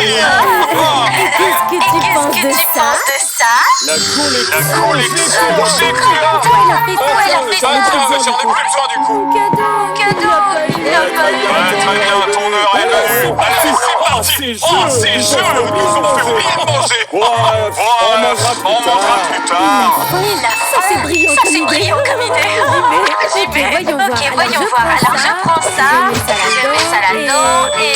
Qu'est-ce que tu penses de ça? La collection GTA. Elle a fait J'en ai plus besoin du coup. cadeau. Il a pas eu. Très bien, ton heure est là. Allez, c'est parti. Oh, ces jeux nous ont fait oublier de manger. On mangera plus tard. Ça, c'est brillant comme idée. J'y vais. Ok, voyons voir. Alors, je prends ça. Je mets ça là-dedans. Et...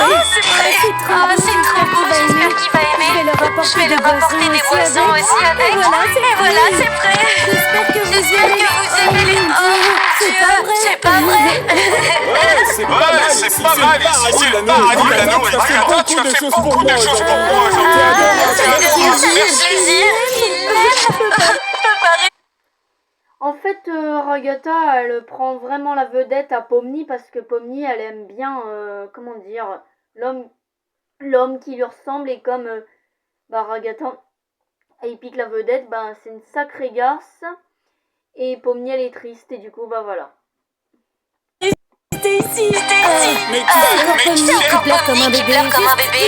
Oh, c'est prêt. Oh, c'est trop beau. J'espère qu'il va aimer. Je vais leur apporter des boissons aussi avec. Et voilà, c'est prêt. J'espère que vous aimez les... Oh, Dieu, c'est pas vrai. C'est pas mal ici, c'est le paradis, la nourriture. Tu as fait beaucoup de choses pour moi aujourd'hui. Plaisir. Il l'aime. En fait, Ragata, elle prend vraiment la vedette à Pomni parce que Pomni, elle aime bien, l'homme qui lui ressemble et comme Ragata, elle pique la vedette, c'est une sacrée garce et Pomni, elle est triste et du coup, voilà. Stacy. Mais Tu pleures comme un bébé.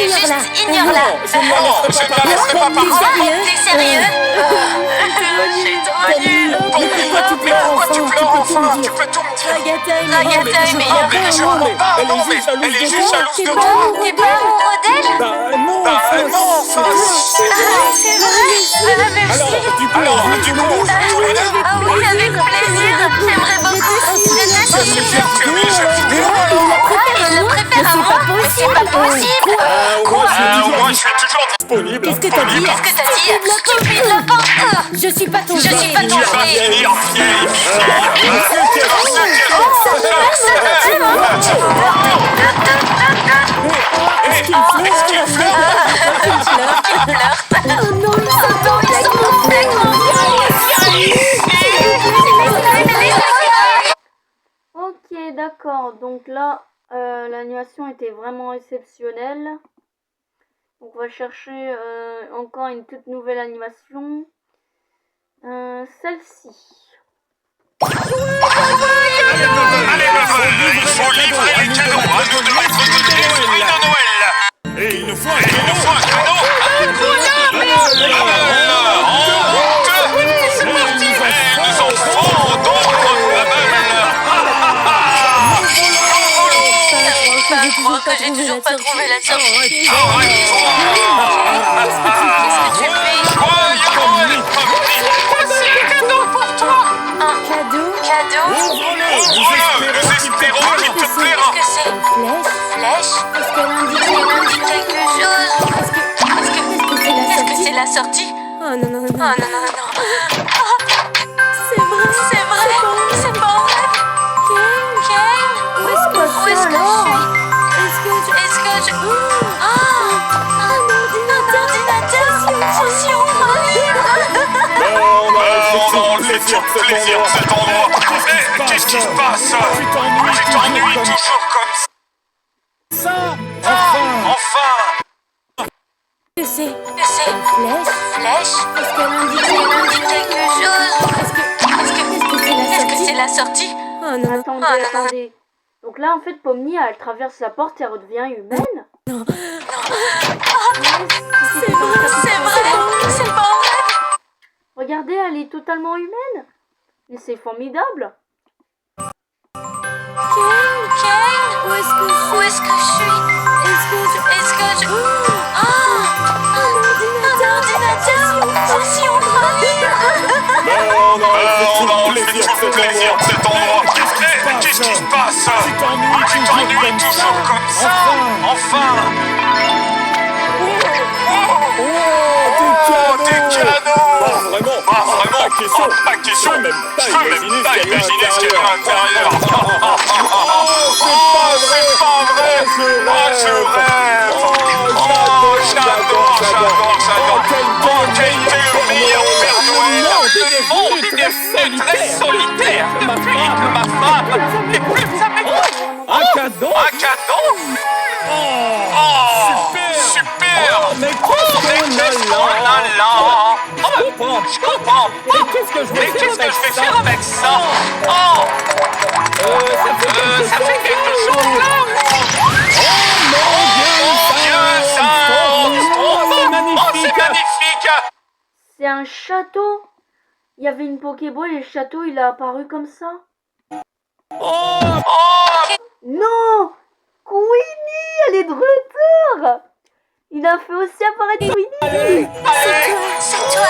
Juste ignore-la. je ne la laisserai pas partir. T'es sérieux? C'est trop nul. Pourquoi tu pleures enfin? Tu peux tout me dire. Agatha est meilleure. Elle est juste jalouse de toi. T'es pas amoureux d'elle? Non, C'est vrai? Merci. Alors, du coup, Ah oui, avec plaisir. J'aimerais beaucoup. Il le préfère à moi. Mais c'est pas possible. moi, je suis toujours disponible. Qu'est-ce que t'as dit? Stupide lapin. Je suis pas ton Je suis pas ton Tu vas jouet. finir vieille. Est-ce qu'il pleure? Oh non, il s'entend. Ok, d'accord, donc là, l'animation était vraiment exceptionnelle. Donc on va chercher encore une toute nouvelle animation. Celle-ci. Allez, il faut livrer les cadeaux à nos deux maîtres de l'esprit de Noël. Et il nous faut un cadeau. Les enfants, donc, Que j'ai toujours pas trouvé la sortie. arrête-toi. Qu'est-ce que tu fais? Cadeau? Ouvre-le, nous espérons qu'il te plaira. Qu'est-ce que c'est? Flèche? Flèche? Est-ce qu'elle indique Elle indique quelque chose. Est-ce que c'est la Est-ce que sortie? c'est la sortie? Oh Oh non, non, non. Oh non, non, non, non. C'est vrai. C'est vrai, c'est pas un rêve. Kane, Où est-ce que où est-ce que je suis? Est-ce que je... Oh, un ordinateur. Attention, On a le plaisir de cet endroit. Qu'est-ce qui se passe? Tu t'ennuies toujours comme ça? Enfin! Que c'est c'est une flèche? flèche. Est-ce qu'elle indique Elle indique quelque chose. Est-ce que c'est la Est-ce que sortie? c'est la sortie? Oh non, non. Attendez, Oh, non, non. attendez. Donc là, en fait, Pomni, elle traverse la porte et elle redevient humaine. Non. C'est vrai. C'est pas un rêve. Regardez, elle est totalement humaine. Mais c'est formidable. Kane, Où est-ce que je où est-ce que je suis? Est-ce que je... Oh, un ordinateur. Attention, On a le plaisir de cet endroit. Qu'est-ce qui se passe? Tu t'ennuies toujours comme ça? Enfin! Oh, des canons! Pas vraiment! Pas question! Je peux même pas imaginer ce qu'il y a à l'intérieur! Oh, c'est pas vrai! Oh, je rêve! Oh, j'adore! Oh, quel le meilleur Père Noël! Le monde, il est très solitaire! Ma femme n'est plus avec moi! Un cadeau? Un cadeau? Oh, super! Mais qu'est-ce qu'on a là? Je comprends! Mais qu'est-ce que je Mais vais qu'est-ce que je vais faire faire avec ça? Oh! Ça fait quelque chose là! Mon Dieu, ça! c'est magnifique! C'est magnifique! C'est un château. Il y avait une Pokéball et le château, il a apparu comme ça. Oh! Non! Queenie, elle est de retour! Il a fait aussi apparaître Queenie! Allez! c'est toi.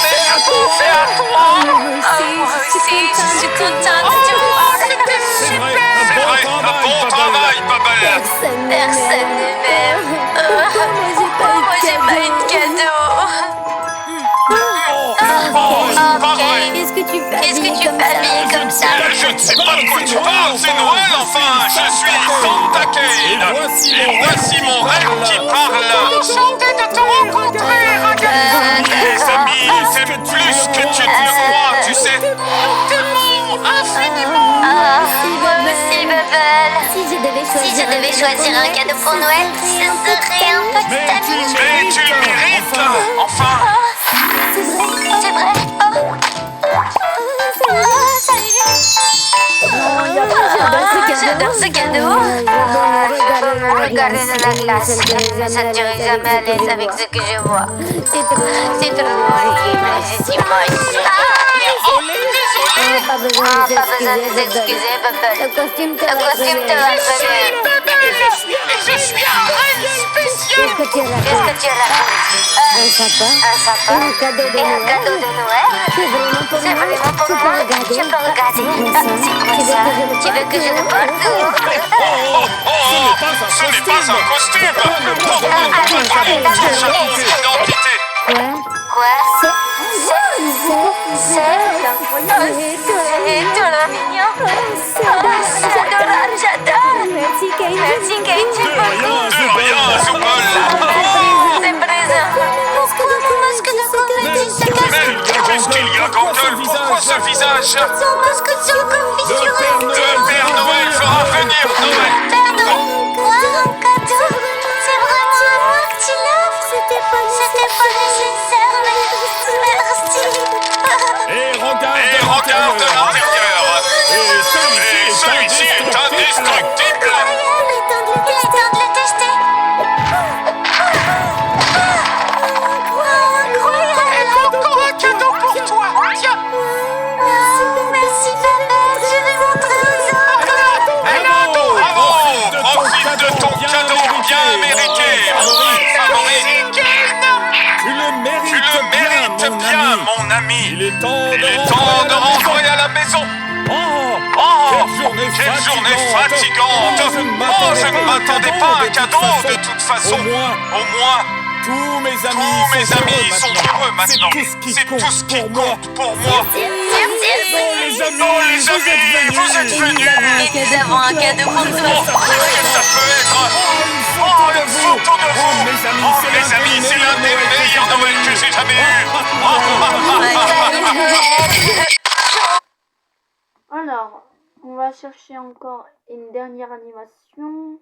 C'est à toi! Moi aussi, je suis contente de te voir. C'était C'est super. vrai, un bon travail, Babel! Personne ne m'aime. Pourquoi moi j'ai pas eu de cadeau? Pas vrai! Est-ce que tu fais Qu'est-ce que tu fais habillé comme ça? Je ne sais pas de quoi tu parles, c'est Noël enfin! Je suis Santa Kane! Et voici mon rêve qui parle! Enchanté de te rencontrer, Les amis t'aiment plus que tu ne le crois, tu sais! Tellement infiniment! Moi aussi, Bubble. Si Si je devais choisir un cadeau pour Noël, ce serait un petit ami. Mais tu le mérites! Enfin! C'est vrai. J'adore ce cadeau. Regardez de la glace. Ça ne dirait jamais à l'aise avec ce que je vois. C'est trop imaginatif. Pas besoin Pas de besoin de s'excuser, s'excuser, Bubble. Le costume te Le costume te va venir. Je suis un rêve spécial! Qu'est-ce que tu racontes? Qu'est-ce que tu racontes? Un sapin? Un sapin Un cadeau de et un Noël? cadeau de Noël? C'est vraiment pour C'est moi? vraiment pour Je moi. peux regarder? Je peux regarder. C'est quoi ça? Tu veux que je le porte? Ce n'est pas un costume! Pourquoi tu caches ton identité? Quoi? C'est C'est trop mignon. J'adore. Merci, Kate. Merci, Kate. De rien, Zoubol! C'est présent. Pourquoi mon masque de confetti? Mais qu'est-ce qu'il y a, Gangle? Pourquoi ce visage? Son masque de confiture. Le Père Noël fera venir Noël! Père Noël, quoi? Un cadeau? C'est vraiment à moi que tu l'offres? C'était pas nécessaire, mais merci. Et regarde Et regarde de l'intérieur! Et celui-ci est indestructible! Il est temps de le tester. Incroyable! Encore un cadeau pour toi! Tiens! Merci, Bubble. Je vais montrer aux autres. Bravo! Profite de ton cadeau bien mérité! Favori! Tu le mérites, Tu le mérites bien, mon ami! Il est temps De renvoyer à la maison! Oh, Quelle journée fatigante! Oh, je ne m'attendais pas à un cadeau, de toute façon! Au moins, Au moins, Tous mes amis sont heureux maintenant. C'est tout ce qui compte pour moi. Les amis, vous êtes venus. Et nous avons un cadeau pour toi. Ça peut être une photo de vous. Mes amis, c'est l'un des meilleurs Noëls que j'ai jamais eu. Alors, on va chercher encore une dernière animation.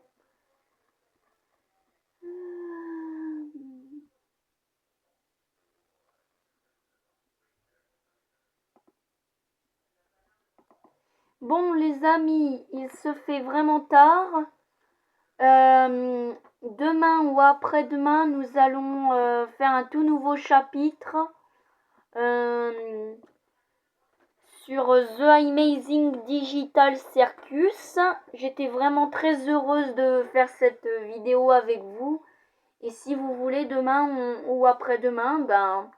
Bon les amis, il se fait vraiment tard. Demain ou après-demain, nous allons faire un tout nouveau chapitre sur The Amazing Digital Circus. J'étais vraiment très heureuse de faire cette vidéo avec vous. Et si vous voulez demain ou après-demain, ben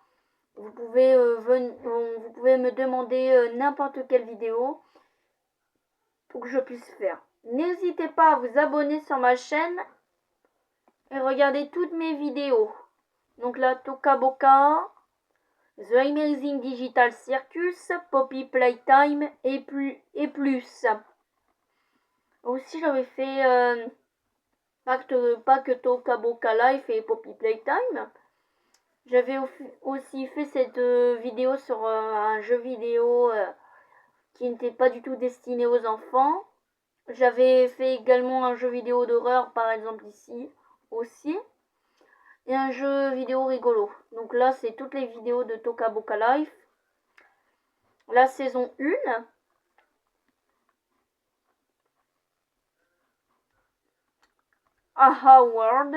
vous pouvez me demander n'importe quelle vidéo pour que je puisse faire. N'hésitez pas à vous abonner sur ma chaîne et regarder toutes mes vidéos. Donc là, Toca Boca, The Amazing Digital Circus, Poppy Playtime et plus. Aussi, j'avais fait pas que Toca Boca Life et Poppy Playtime. J'avais aussi fait cette vidéo sur un jeu vidéo qui n'était pas du tout destiné aux enfants. J'avais fait également un jeu vidéo d'horreur, par exemple ici aussi. Et un jeu vidéo rigolo. Donc là, c'est toutes les vidéos de Toca Boca Life. La saison 1. Aha World.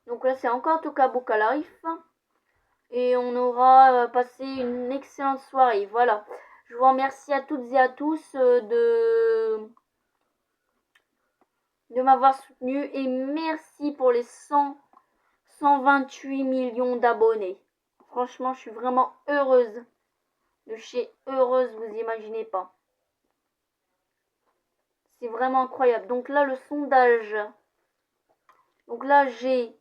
Donc là, c'est encore Toca Boca Life. Et on aura passé une excellente soirée. Voilà. Je vous remercie à toutes et à tous de m'avoir soutenu. Et merci pour les 128 millions d'abonnés. Franchement, je suis vraiment heureuse. De chez heureuse, vous imaginez pas. C'est vraiment incroyable. Donc là, le sondage. Donc là, j'ai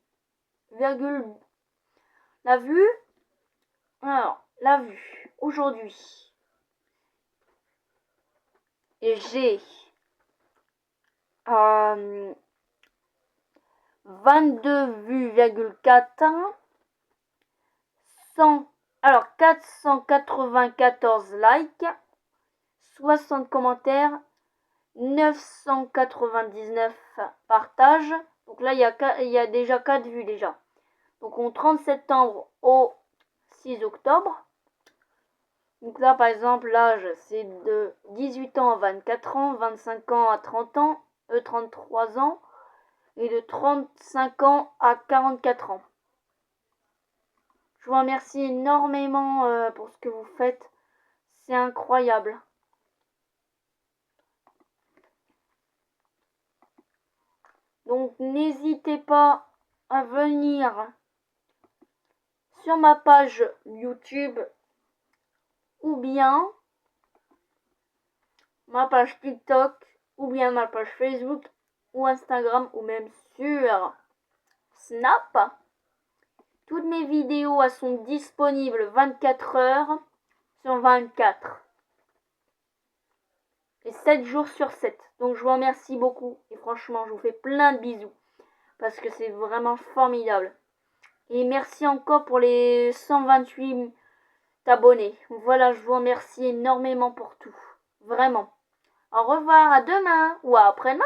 la vue. Alors, la vue. Aujourd'hui. Et j'ai 22 vues,4. 494 likes. 60 commentaires. 999 partages. Donc là, il y a déjà 4 vues déjà. Donc, on 30 septembre au 6 octobre. Donc là, par exemple, l'âge, c'est de 18 ans à 24 ans, 25 ans à 30 ans, 33 ans, et de 35 ans à 44 ans. Je vous remercie énormément pour ce que vous faites. C'est incroyable. Donc, n'hésitez pas à venir sur ma page YouTube ou bien ma page TikTok ou bien ma page Facebook ou Instagram ou même sur Snap. Toutes mes vidéos elles sont disponibles 24 heures sur 24 et 7 jours sur 7. Donc je vous remercie beaucoup et franchement je vous fais plein de bisous parce que c'est vraiment formidable. Et merci encore pour les 128 abonnés. Voilà, je vous remercie énormément pour tout. Vraiment. Au revoir, à demain ou à après-demain.